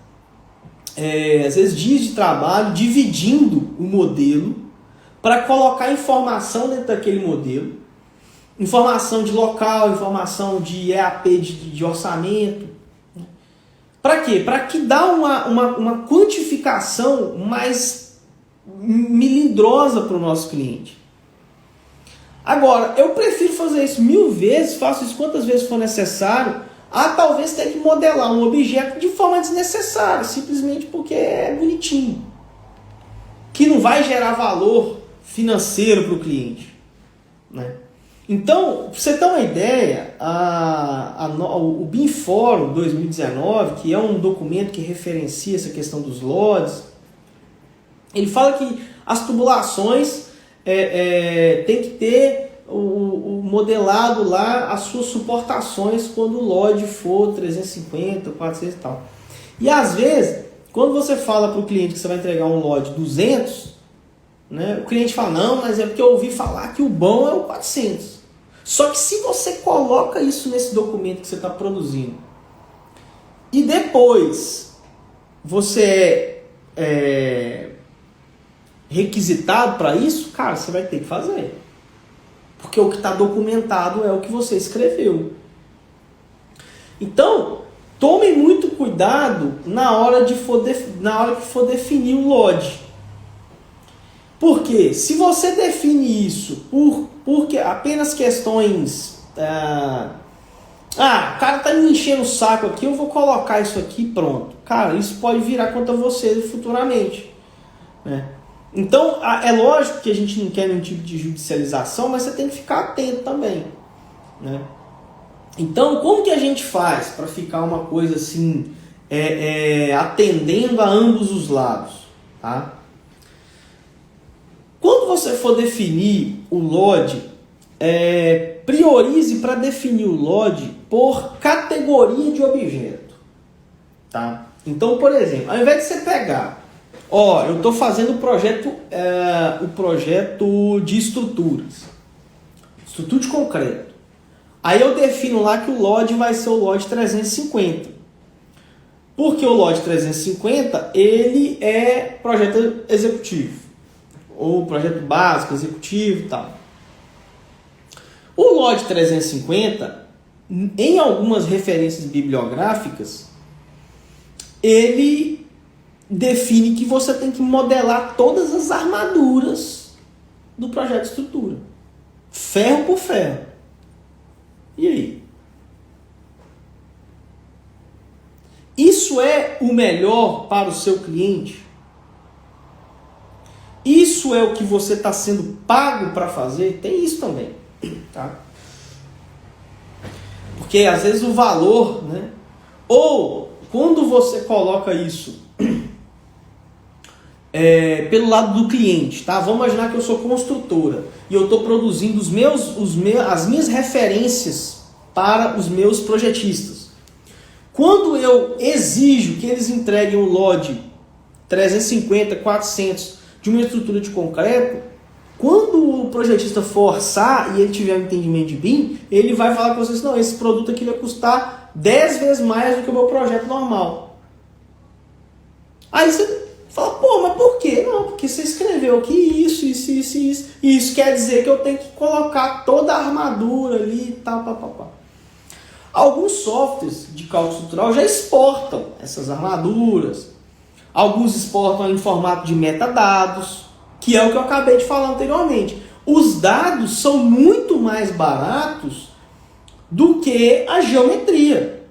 às vezes dias de trabalho dividindo o modelo para colocar informação dentro daquele modelo, informação de local, informação de EAP de orçamento. Para quê? Para que dá uma quantificação mais melindrosa para o nosso cliente. Agora, eu prefiro fazer isso 1000 vezes, faço isso quantas vezes for necessário, talvez ter que modelar um objeto de forma desnecessária, simplesmente porque é bonitinho, que não vai gerar valor financeiro para o cliente. Né? Então, para você ter uma ideia, o BIM Forum 2019, que é um documento que referencia essa questão dos LODs, ele fala que as tubulações tem que ter o modelado lá, as suas suportações quando o LOD for 350, 400 e tal. E às vezes, quando você fala para o cliente que você vai entregar um LOD 200, né, o cliente fala, não, mas é porque eu ouvi falar que o bom é o 400. Só que se você coloca isso nesse documento que você está produzindo e depois você requisitado para isso, cara, você vai ter que fazer. Porque o que está documentado é o que você escreveu. Então, tome muito cuidado na hora que for definir o LOD. Porque se você define isso porque apenas questões... o cara tá me enchendo o saco aqui, eu vou colocar isso aqui e pronto. Cara, isso pode virar contra você futuramente. Né? Então, é lógico que a gente não quer nenhum tipo de judicialização, mas você tem que ficar atento também. Né? Então, como que a gente faz para ficar uma coisa assim, atendendo a ambos os lados. Tá? Quando você for definir o LOD, priorize para definir o LOD por categoria de objeto. Tá? Então, por exemplo, ao invés de você pegar, eu estou fazendo o projeto de estrutura de concreto. Aí eu defino lá que o LOD vai ser o LOD 350. Porque o LOD 350, ele é projeto executivo. Ou projeto básico, executivo e tal. O LOD 350, em algumas referências bibliográficas, ele define que você tem que modelar todas as armaduras do projeto de estrutura. Ferro por ferro. E aí? Isso é o melhor para o seu cliente? Isso é o que você está sendo pago para fazer? Tem isso também. Tá? Porque às vezes o valor, né? Ou quando você coloca isso pelo lado do cliente, tá? Vamos imaginar que eu sou construtora e eu estou produzindo as minhas referências para os meus projetistas. Quando eu exijo que eles entreguem o LOD 350, 400 de uma estrutura de concreto, quando o projetista forçar e ele tiver um entendimento de BIM, ele vai falar com vocês, não, esse produto aqui vai custar 10 vezes mais do que o meu projeto normal. Aí você fala, mas por quê? Não, porque você escreveu aqui isso. E isso quer dizer que eu tenho que colocar toda a armadura ali e tal, papapá. Alguns softwares de cálculo estrutural já exportam essas armaduras. Alguns exportam em formato de metadados, que é o que eu acabei de falar anteriormente. Os dados são muito mais baratos do que a geometria.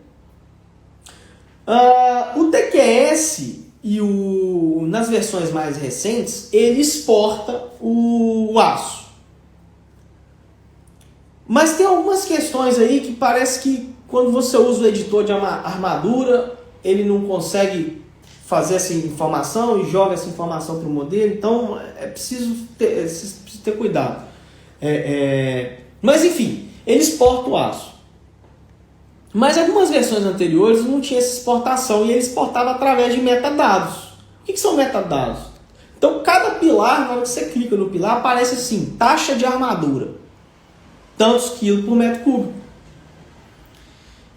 O TQS nas versões mais recentes, ele exporta o aço. Mas tem algumas questões aí que parece que quando você usa o editor de armadura, ele não consegue fazer essa informação e joga essa informação para o modelo. Então é preciso ter cuidado. Mas enfim, ele exporta o aço. Mas algumas versões anteriores não tinha essa exportação e ele exportava através de metadados. O que são metadados? Então cada pilar, na hora que você clica no pilar, aparece assim, taxa de armadura. Tantos quilos por metro cúbico.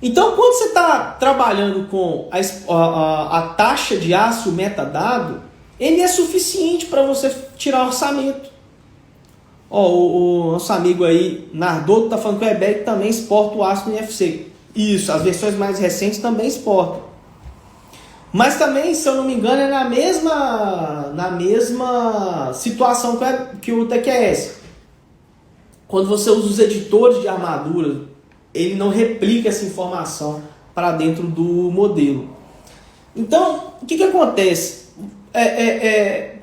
Então quando você está trabalhando com a taxa de aço metadado, ele é suficiente para você tirar orçamento. O nosso amigo aí, Nardotto, está falando que o EBEC também exporta o aço no NFC. Isso, as versões mais recentes também exportam. Mas também, se eu não me engano, é na mesma situação que o TQS. Quando você usa os editores de armadura, ele não replica essa informação para dentro do modelo. Então, o que acontece?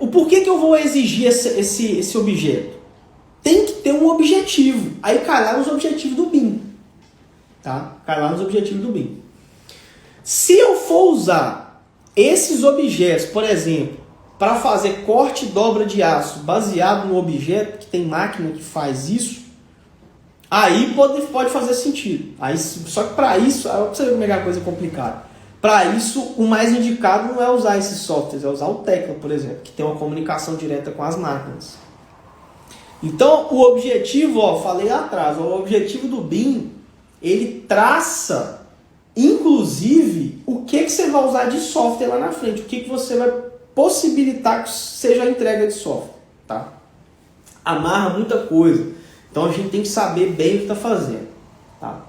O porquê que eu vou exigir esse objeto? Tem que ter um objetivo. Aí cai lá nos objetivos do BIM. Tá? Cai lá nos objetivos do BIM. Se eu for usar esses objetos, por exemplo, para fazer corte e dobra de aço baseado no objeto, que tem máquina que faz isso, aí pode fazer sentido. Só que para isso, você vê como é a coisa complicada. Para isso, o mais indicado não é usar esses softwares, é usar o Tekla, por exemplo, que tem uma comunicação direta com as máquinas. Então, o objetivo, falei lá atrás, o objetivo do BIM, ele traça, inclusive, o que você vai usar de software lá na frente, o que você vai possibilitar que seja a entrega de software. Tá? Amarra muita coisa. Então, a gente tem que saber bem o que está fazendo. Tá?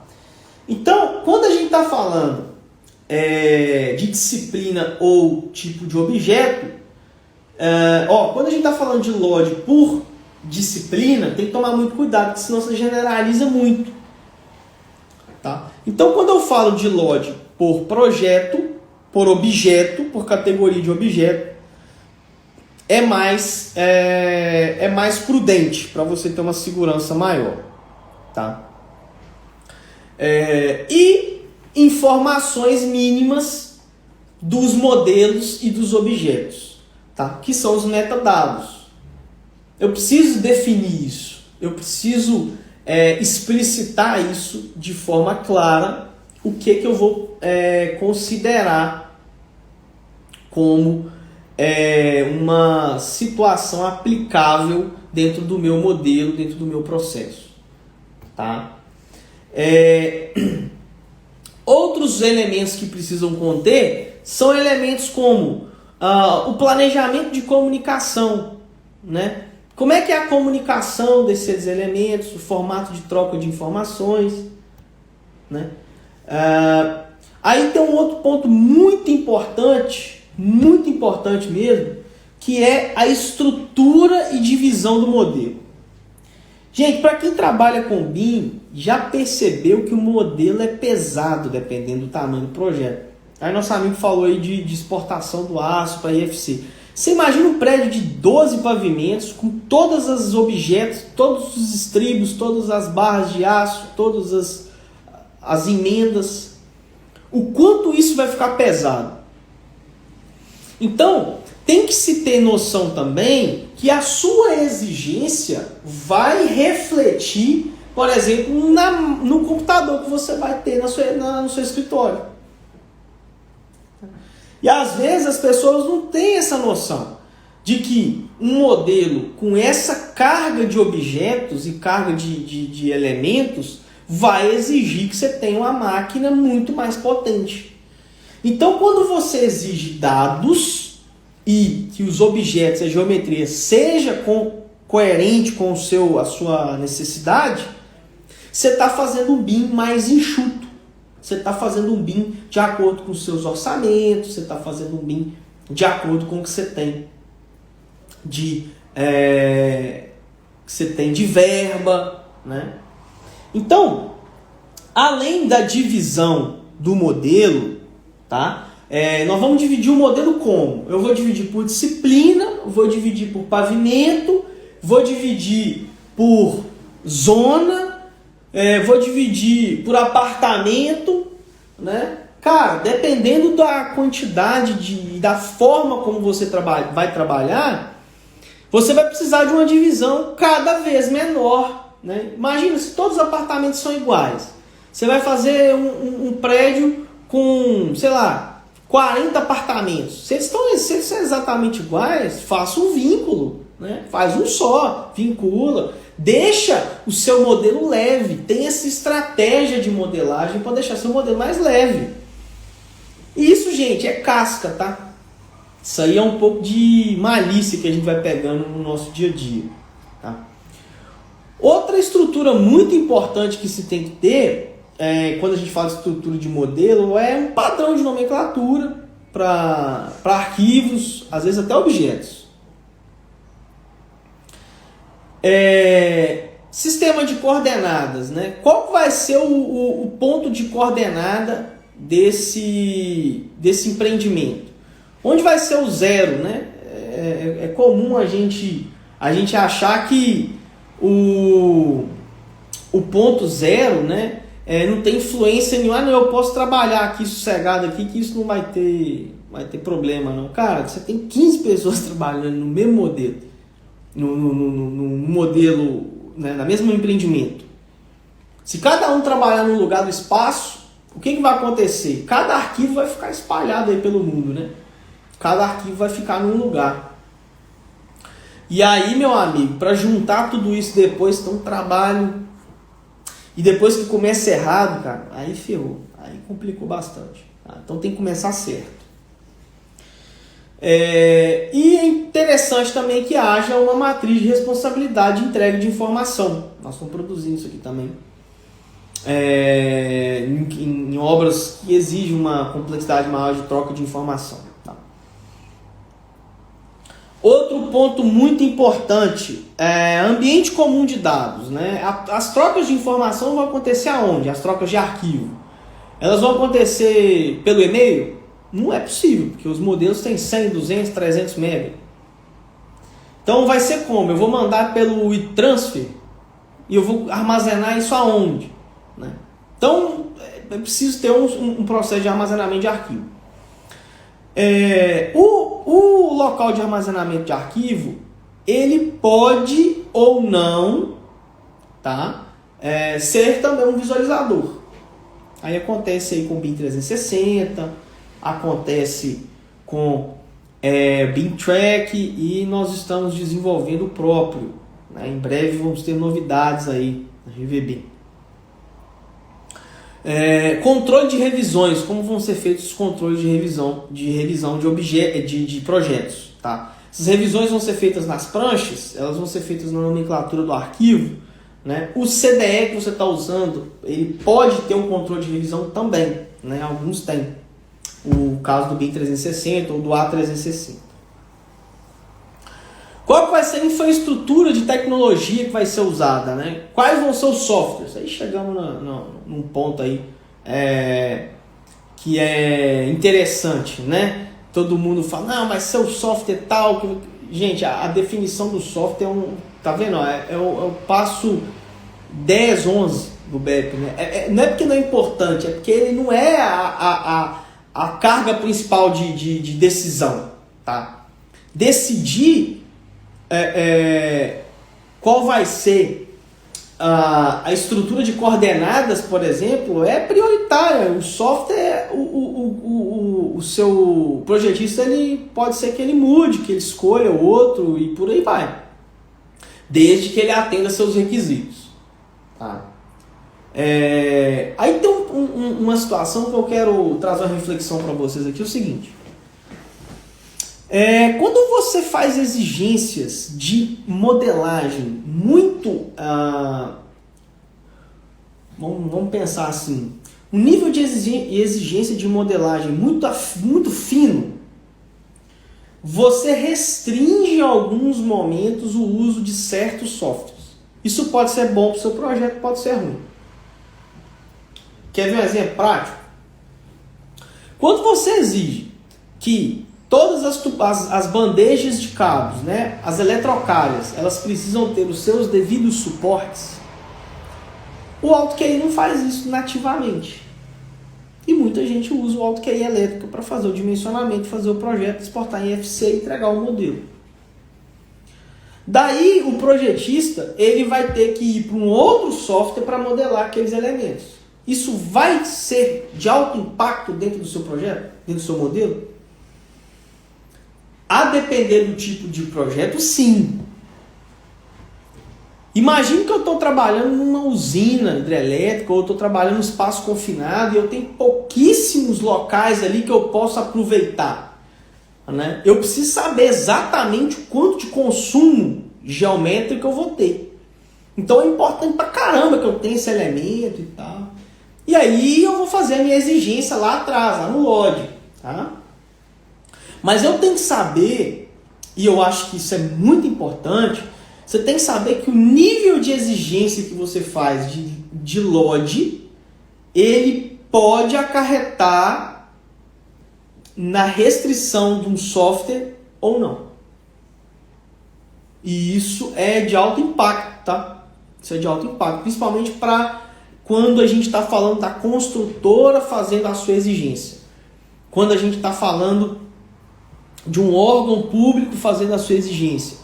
Então, quando a gente está falando de disciplina ou tipo de objeto, quando a gente está falando de LOD por disciplina, tem que tomar muito cuidado, porque senão você generaliza muito. Tá? Então, quando eu falo de LOD por projeto, por objeto, por categoria de objeto, é mais prudente para você ter uma segurança maior. Tá? E informações mínimas dos modelos e dos objetos, tá? Que são os metadados. Eu preciso definir isso, eu preciso explicitar isso de forma clara, o que eu vou considerar como uma situação aplicável dentro do meu modelo, dentro do meu processo. Tá? Outros elementos que precisam conter são elementos como o planejamento de comunicação, né? Como é que é a comunicação desses elementos, o formato de troca de informações, né? Aí tem um outro ponto muito importante mesmo, que é a estrutura e divisão do modelo. Gente, para quem trabalha com BIM, já percebeu que o modelo é pesado, dependendo do tamanho do projeto. Aí nosso amigo falou aí de exportação do aço para IFC. Você imagina um prédio de 12 pavimentos, com todos os objetos, todos os estribos, todas as barras de aço, todas as emendas. O quanto isso vai ficar pesado. Então, tem que se ter noção também que a sua exigência vai refletir, por exemplo, no computador que você vai ter no seu escritório. E às vezes as pessoas não têm essa noção de que um modelo com essa carga de objetos e carga de elementos vai exigir que você tenha uma máquina muito mais potente. Então, quando você exige dados e que os objetos, a geometria, seja coerente com a sua necessidade, você está fazendo um BIM mais enxuto. Você está fazendo um BIM de acordo com os seus orçamentos, você está fazendo um BIM de acordo com o que você tem de verba, né? Então, além da divisão do modelo, tá? Nós vamos dividir o modelo como? Eu vou dividir por disciplina, vou dividir por pavimento, vou dividir por zona, vou dividir por apartamento, né? Cara, dependendo da quantidade da forma como você vai trabalhar, você vai precisar de uma divisão cada vez menor, né? Imagina se todos os apartamentos são iguais. Você vai fazer um prédio com, sei lá, 40 apartamentos. Se eles são exatamente iguais, faça um vínculo, né? Faz um só, vincula. Deixa o seu modelo leve. Tem essa estratégia de modelagem para deixar seu modelo mais leve. E isso, gente, é casca, tá? Isso aí é um pouco de malícia que a gente vai pegando no nosso dia a dia, tá? Outra estrutura muito importante que se tem que ter, quando a gente fala de estrutura de modelo, é um padrão de nomenclatura para arquivos, às vezes até objetos. Sistema de coordenadas, né? Qual vai ser o ponto de coordenada desse empreendimento? Onde vai ser o zero, né? É comum a gente achar que o ponto zero, né, não tem influência nenhuma. Não, eu posso trabalhar aqui sossegado aqui, que isso não vai ter problema, não. Cara, você tem 15 pessoas trabalhando no mesmo modelo, no modelo, né, no mesmo empreendimento. Se cada um trabalhar no lugar do espaço, o que vai acontecer? Cada arquivo vai ficar espalhado aí pelo mundo, né? Cada arquivo vai ficar num lugar. E aí, meu amigo, para juntar tudo isso depois, tem um trabalho. E depois que começa errado, cara, aí ferrou. Aí complicou bastante. Tá? Então tem que começar certo. E é interessante também que haja uma matriz de responsabilidade de entrega de informação. Nós estamos produzindo isso aqui também. Em obras que exigem uma complexidade maior de troca de informação. Tá? Outro ponto muito importante é ambiente comum de dados, né? As trocas de informação vão acontecer aonde? As trocas de arquivo. Elas vão acontecer pelo e-mail? Não é possível, porque os modelos têm 100, 200, 300 MB. Então vai ser como? Eu vou mandar pelo e-transfer e eu vou armazenar isso aonde? Né? Então é preciso ter um processo de armazenamento de arquivo. O local de armazenamento de arquivo, ele pode ou não, tá? Ser também um visualizador. Aí acontece aí com o BIM 360, acontece com BIM Track, e nós estamos desenvolvendo o próprio, né? Em breve vamos ter novidades aí na RVBIM. Controle de revisões, como vão ser feitos os controles de revisão de projetos, tá? Essas revisões vão ser feitas nas pranchas, elas vão ser feitas na nomenclatura do arquivo, né? O CDE que você está usando, ele pode ter um controle de revisão também, né? Alguns têm. O caso do BIM 360 ou do A360. Qual que vai ser a infraestrutura de tecnologia que vai ser usada, né? Quais vão ser os softwares? Aí chegamos num ponto aí que é interessante, né? Todo mundo fala, não, mas seu software tal... Gente, a definição do software tá vendo? É o passo 10, 11 do BEP, né? Não é porque não é importante, é porque ele não é a carga principal de decisão, tá? Decidir qual vai ser a estrutura de coordenadas, por exemplo, é prioritária. O software, o seu projetista, ele pode ser que ele mude, que ele escolha o outro e por aí vai, desde que ele atenda seus requisitos, tá? Aí tem uma situação que eu quero trazer uma reflexão para vocês aqui, é o seguinte. Quando você faz exigências de modelagem muito... vamos pensar assim. Um nível de exigência de modelagem muito fino, você restringe em alguns momentos o uso de certos softwares. Isso pode ser bom para o seu projeto, pode ser ruim. Quer ver um exemplo prático? Quando você exige que todas as bandejas de cabos, né, as eletrocárias, elas precisam ter os seus devidos suportes, o AutoQI não faz isso nativamente. E muita gente usa o AutoQI elétrico para fazer o dimensionamento, fazer o projeto, exportar em FC e entregar o modelo. Daí o projetista ele vai ter que ir para um outro software para modelar aqueles elementos. Isso vai ser de alto impacto dentro do seu projeto, dentro do seu modelo? A depender do tipo de projeto, sim. Imagine que eu estou trabalhando numa usina hidrelétrica ou estou trabalhando num espaço confinado e eu tenho pouquíssimos locais ali que eu posso aproveitar, né? Eu preciso saber exatamente o quanto de consumo geométrico eu vou ter. Então é importante pra caramba que eu tenha esse elemento e tal. E aí eu vou fazer a minha exigência lá atrás, lá no LOD, tá? Mas eu tenho que saber, e eu acho que isso é muito importante, você tem que saber que o nível de exigência que você faz de LOD, ele pode acarretar na restrição de um software ou não. E isso é de alto impacto, tá? Isso é de alto impacto, principalmente para quando a gente está falando da construtora fazendo a sua exigência. Quando a gente está falando de um órgão público fazendo a sua exigência,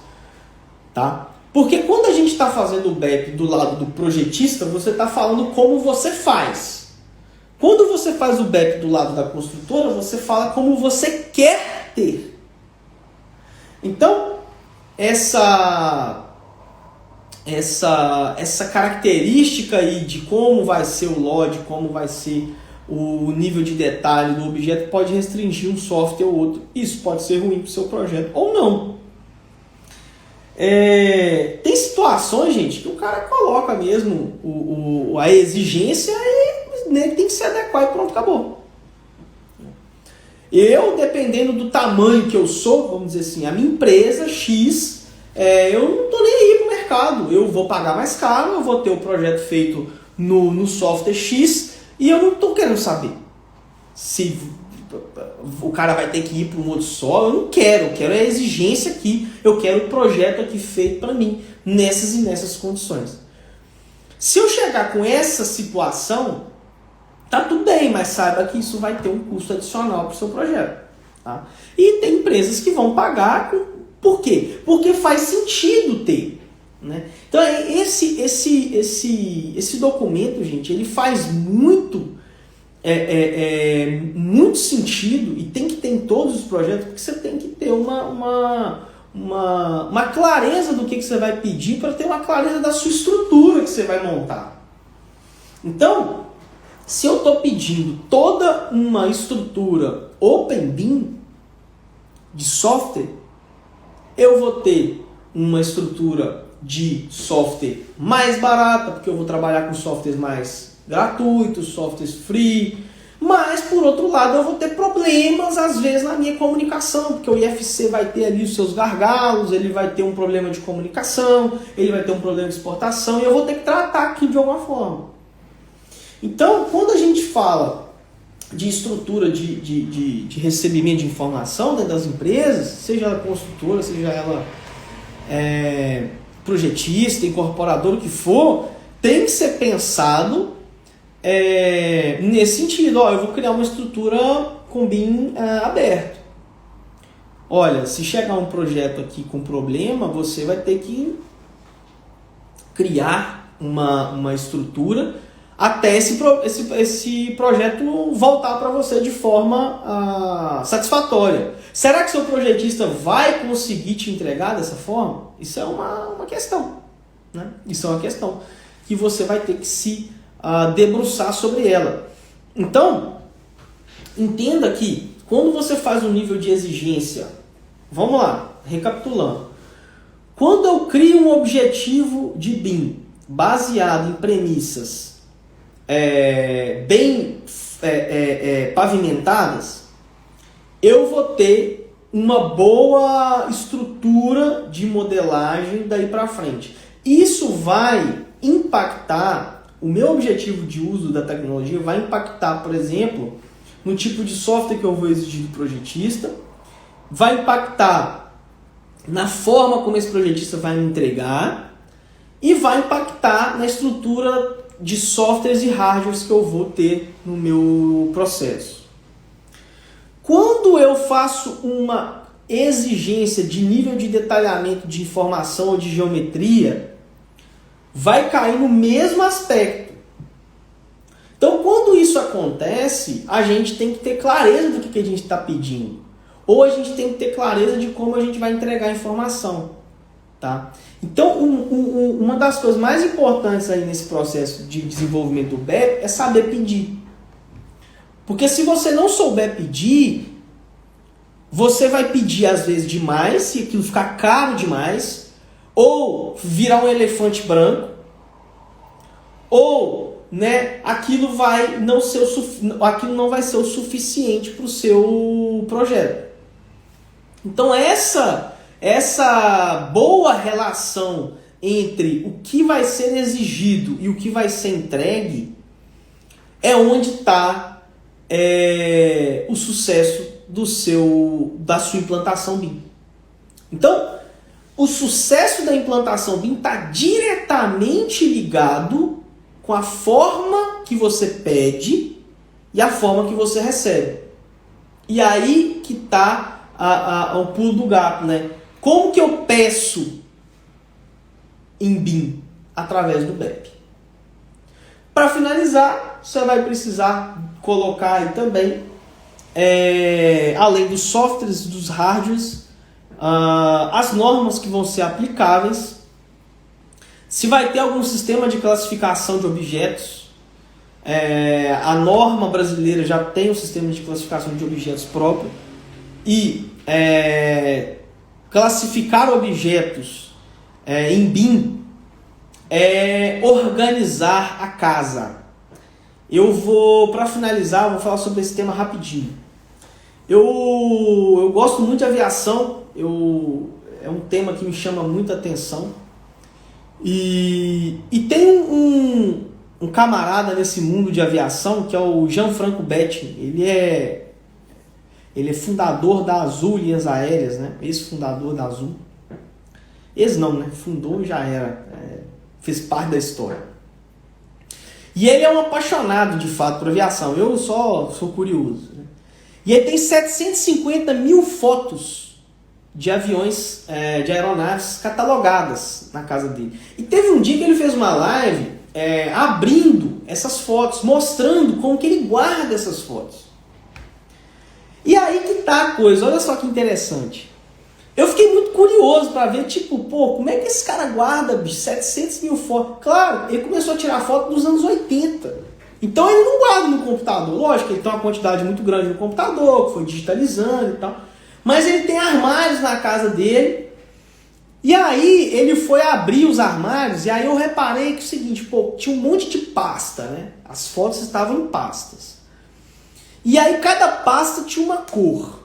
tá? Porque quando a gente está fazendo o BEP do lado do projetista, você está falando como você faz. Quando você faz o BEP do lado da construtora, você fala como você quer ter. Então, essa característica aí de como vai ser o LOD, como vai ser o nível de detalhe do objeto pode restringir um software ou outro. Isso pode ser ruim para o seu projeto ou não. Tem situações, gente, que o cara coloca mesmo a exigência e nele tem que se adequar e pronto, acabou. Eu, dependendo do tamanho que eu sou, vamos dizer assim, a minha empresa X, eu não estou nem aí para o mercado. Eu vou pagar mais caro, eu vou ter o projeto feito no software X e eu não estou querendo saber se o cara vai ter que ir para um outro só. Eu não quero, eu quero a exigência aqui, eu quero o projeto aqui feito para mim, nessas e nessas condições. Se eu chegar com essa situação, tá tudo bem, mas saiba que isso vai ter um custo adicional para o seu projeto. Tá? E tem empresas que vão pagar, por quê? Porque faz sentido ter. Né? Então esse documento, gente, ele faz muito sentido e tem que ter em todos os projetos, porque você tem que ter uma clareza do que você vai pedir para ter uma clareza da sua estrutura que você vai montar. Então, se eu estou pedindo toda uma estrutura OpenBIM de software, eu vou ter uma estrutura de software mais barata, porque eu vou trabalhar com softwares mais gratuitos, softwares free, mas por outro lado eu vou ter problemas às vezes na minha comunicação, porque o IFC vai ter ali os seus gargalos, ele vai ter um problema de comunicação, ele vai ter um problema de exportação e eu vou ter que tratar aquilo de alguma forma. Então, quando a gente fala de estrutura de recebimento de informação dentro das empresas, seja ela construtora, seja ela projetista, incorporador, o que for, tem que ser pensado nesse sentido. Ó, eu vou criar uma estrutura com BIM aberto. Olha, se chegar um projeto aqui com problema, você vai ter que criar uma estrutura até esse projeto voltar para você de forma satisfatória. Será que seu projetista vai conseguir te entregar dessa forma? Isso é uma questão. Né? Isso é uma questão que você vai ter que se debruçar sobre ela. Então, entenda que quando você faz um nível de exigência, vamos lá, recapitulando. Quando eu crio um objetivo de BIM baseado em premissas bem pavimentadas, eu vou ter uma boa estrutura de modelagem daí para frente. Isso vai impactar, o meu objetivo de uso da tecnologia vai impactar, por exemplo, no tipo de software que eu vou exigir do projetista, vai impactar na forma como esse projetista vai me entregar e vai impactar na estrutura de softwares e hardwares que eu vou ter no meu processo. Quando eu faço uma exigência de nível de detalhamento de informação ou de geometria, vai cair no mesmo aspecto. Então, quando isso acontece, a gente tem que ter clareza do que a gente está pedindo. Ou a gente tem que ter clareza de como a gente vai entregar a informação. Tá? Então, uma das coisas mais importantes aí nesse processo de desenvolvimento do BEP é saber pedir. Porque se você não souber pedir, você vai pedir às vezes demais, se aquilo ficar caro demais, ou virar um elefante branco, ou aquilo aquilo não vai ser o suficiente para o seu projeto. Então essa boa relação entre o que vai ser exigido e o que vai ser entregue é onde está o sucesso da sua implantação BIM. Então, o sucesso da implantação BIM está diretamente ligado com a forma que você pede e a forma que você recebe. E aí que está o pulo do gato, né? Como que eu peço em BIM? Através do BEP. Para finalizar, você vai precisar colocar aí também, além dos softwares e dos hardwares, as normas que vão ser aplicáveis, se vai ter algum sistema de classificação de objetos. A norma brasileira já tem um sistema de classificação de objetos próprio e classificar objetos em BIM é organizar a casa. Para finalizar, eu vou falar sobre esse tema rapidinho. Eu gosto muito de aviação, é um tema que me chama muita atenção. E tem um camarada nesse mundo de aviação que é o Gianfranco Betti. Ele é fundador da Azul Linhas Aéreas, né? Ex-fundador da Azul. Ex não, né? Fundou e já era. Fez parte da história. E ele é um apaixonado, de fato, por aviação. Eu só sou curioso. Né? E ele tem 750 mil fotos de aviões, de aeronaves catalogadas na casa dele. E teve um dia que ele fez uma live abrindo essas fotos, mostrando como que ele guarda essas fotos. E aí que tá a coisa, olha só que interessante. Eu fiquei muito curioso para ver, como é que esse cara guarda, bicho, 700 mil fotos? Claro, ele começou a tirar foto dos anos 80. Então ele não guarda no computador. Lógico, ele tem uma quantidade muito grande no computador, que foi digitalizando e tal. Mas ele tem armários na casa dele. E aí ele foi abrir os armários, e aí eu reparei que é o seguinte, tinha um monte de pasta, né? As fotos estavam em pastas. E aí cada pasta tinha uma cor.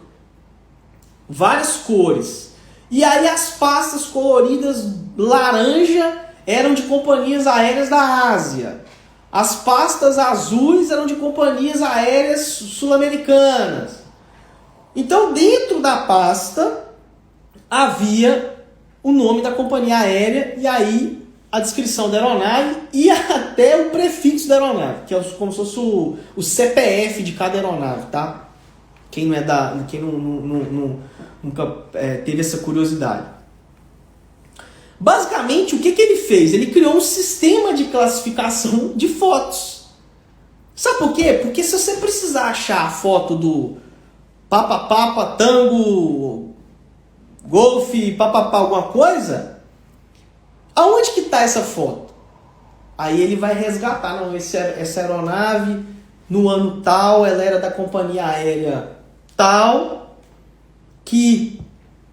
Várias cores. E aí as pastas coloridas laranja eram de companhias aéreas da Ásia. As pastas azuis eram de companhias aéreas sul-americanas. Então dentro da pasta havia o nome da companhia aérea e aí a descrição da aeronave e até o prefixo da aeronave, que é como se fosse o CPF de cada aeronave, tá? Quem nunca teve essa curiosidade. Basicamente, o que ele fez? Ele criou um sistema de classificação de fotos. Sabe por quê? Porque se você precisar achar a foto do Papa, Tango, Golf, Papapá, alguma coisa, aonde que está essa foto? Aí ele vai resgatar, não, essa aeronave, no ano tal, ela era da companhia aérea tal, que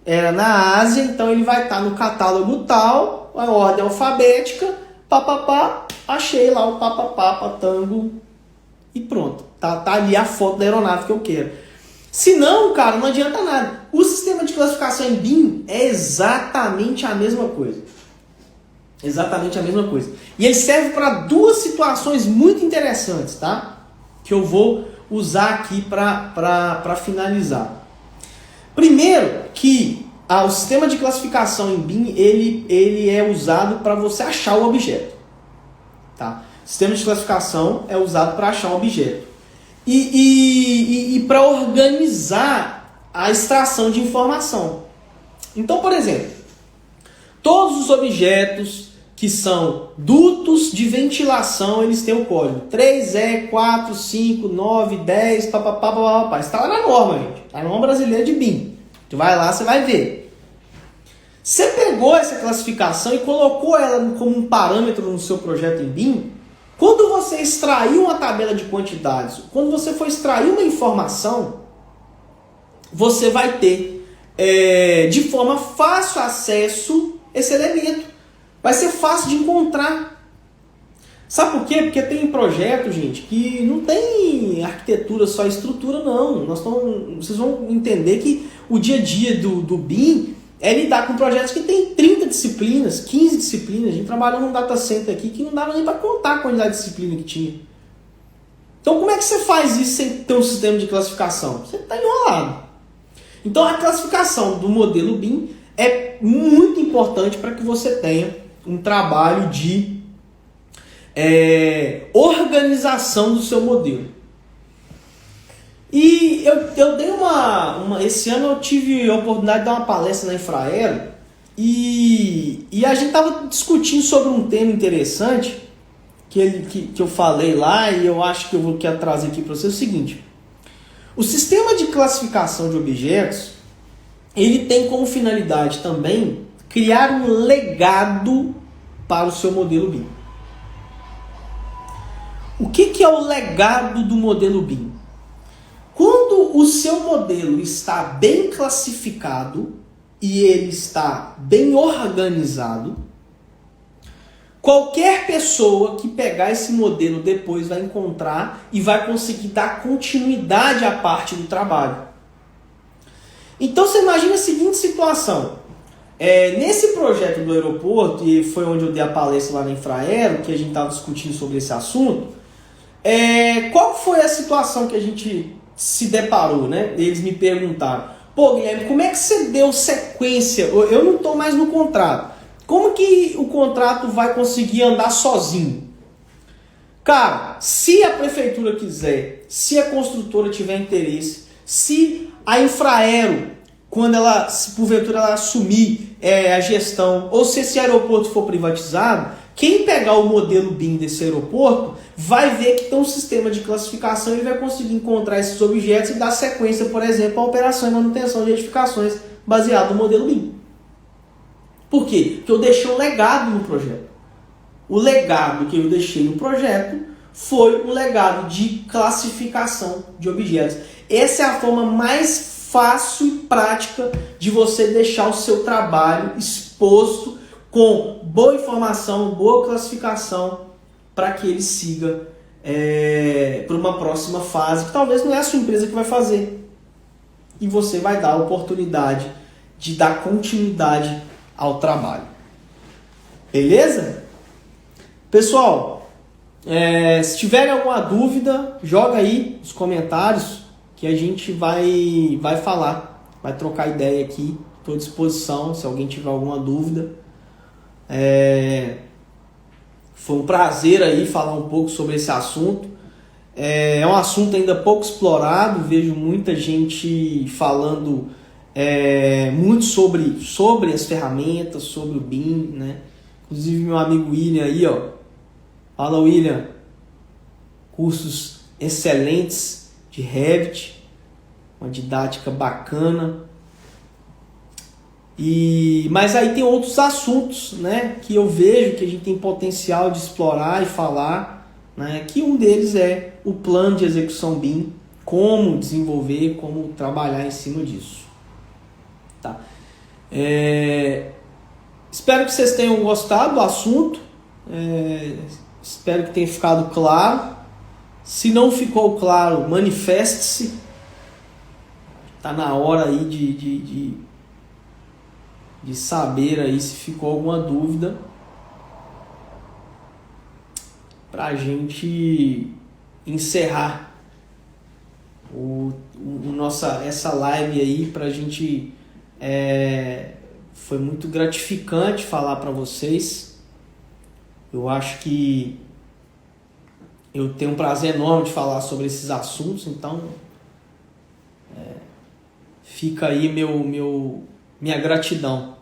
era na Ásia, então ele vai estar no catálogo tal, a ordem alfabética, papapá, achei lá o Papapá, Tango, e pronto. Tá ali a foto da aeronave que eu quero. Se não, cara, não adianta nada. O sistema de classificação em BIM é exatamente a mesma coisa. Exatamente a mesma coisa. E ele serve para duas situações muito interessantes, tá? Que eu vou usar aqui para finalizar. Primeiro, que o sistema de classificação em BIM ele é usado para você achar o objeto. Tá? O sistema de classificação é usado para achar um objeto. E para organizar a extração de informação. Então, por exemplo, todos os objetos que são dutos de ventilação, eles têm o código 3E, 4, 5, 9, 10, papapá. Está lá na norma, gente. A norma brasileira de BIM. Tu vai lá, você vai ver. Você pegou essa classificação e colocou ela como um parâmetro no seu projeto em BIM. Quando você extrair uma tabela de quantidades, quando você for extrair uma informação, você vai ter de forma fácil acesso a esse elemento. Vai ser fácil de encontrar. Sabe por quê? Porque tem projeto, gente, que não tem arquitetura, só estrutura, não. Vocês vão entender que o dia a dia do BIM é lidar com projetos que tem 30 disciplinas, 15 disciplinas. A gente trabalhou num data center aqui que não dava nem para contar a quantidade de disciplina que tinha. Então como é que você faz isso sem ter um sistema de classificação? Você está enrolado. Então a classificação do modelo BIM é muito importante para que você tenha um trabalho de organização do seu modelo. E eu dei esse ano eu tive a oportunidade de dar uma palestra na Infraero e a gente estava discutindo sobre um tema interessante que eu falei lá e eu acho que eu quero trazer aqui para você o seguinte. O sistema de classificação de objetos, ele tem como finalidade também criar um legado para o seu modelo BIM. O que é o legado do modelo BIM? Quando o seu modelo está bem classificado e ele está bem organizado, qualquer pessoa que pegar esse modelo depois vai encontrar e vai conseguir dar continuidade à parte do trabalho. Então você imagina a seguinte situação. Nesse projeto do aeroporto, e foi onde eu dei a palestra lá na Infraero, que a gente estava discutindo sobre esse assunto, qual foi a situação que a gente se deparou, né? Eles me perguntaram, Guilherme, como é que você deu sequência? Eu não estou mais no contrato. Como que o contrato vai conseguir andar sozinho? Cara, se a prefeitura quiser, se a construtora tiver interesse, Se a Infraero, quando ela, se porventura ela assumir a gestão, ou se esse aeroporto for privatizado, quem pegar o modelo BIM desse aeroporto vai ver que tem um sistema de classificação e vai conseguir encontrar esses objetos e dar sequência, por exemplo, à operação e manutenção de edificações baseado no modelo BIM. Por quê? Porque eu deixei um legado no projeto. O legado que eu deixei no projeto foi um legado de classificação de objetos. Essa é a forma mais fácil e prática de você deixar o seu trabalho exposto com boa informação, boa classificação, para que ele siga para uma próxima fase, que talvez não é a sua empresa que vai fazer. E você vai dar a oportunidade de dar continuidade ao trabalho. Beleza? Pessoal, se tiverem alguma dúvida, joga aí nos comentários que a gente vai falar, vai trocar ideia aqui. Estou à disposição se alguém tiver alguma dúvida. Foi um prazer aí falar um pouco sobre esse assunto. É um assunto ainda pouco explorado, vejo muita gente falando muito sobre as ferramentas, sobre o BIM, né? Inclusive meu amigo William aí, ó. Fala, William. Cursos excelentes de Revit, uma didática bacana. Mas aí tem outros assuntos, né, que eu vejo que a gente tem potencial de explorar e falar, né, que um deles é o plano de execução BIM, como desenvolver, como trabalhar em cima disso. Tá? Espero que vocês tenham gostado do assunto, espero que tenha ficado claro. Se não ficou claro, manifeste-se. Está na hora aí de saber aí se ficou alguma dúvida para a gente encerrar essa live aí. Para a gente foi muito gratificante falar para vocês. Eu acho que eu tenho um prazer enorme de falar sobre esses assuntos, então fica aí minha gratidão.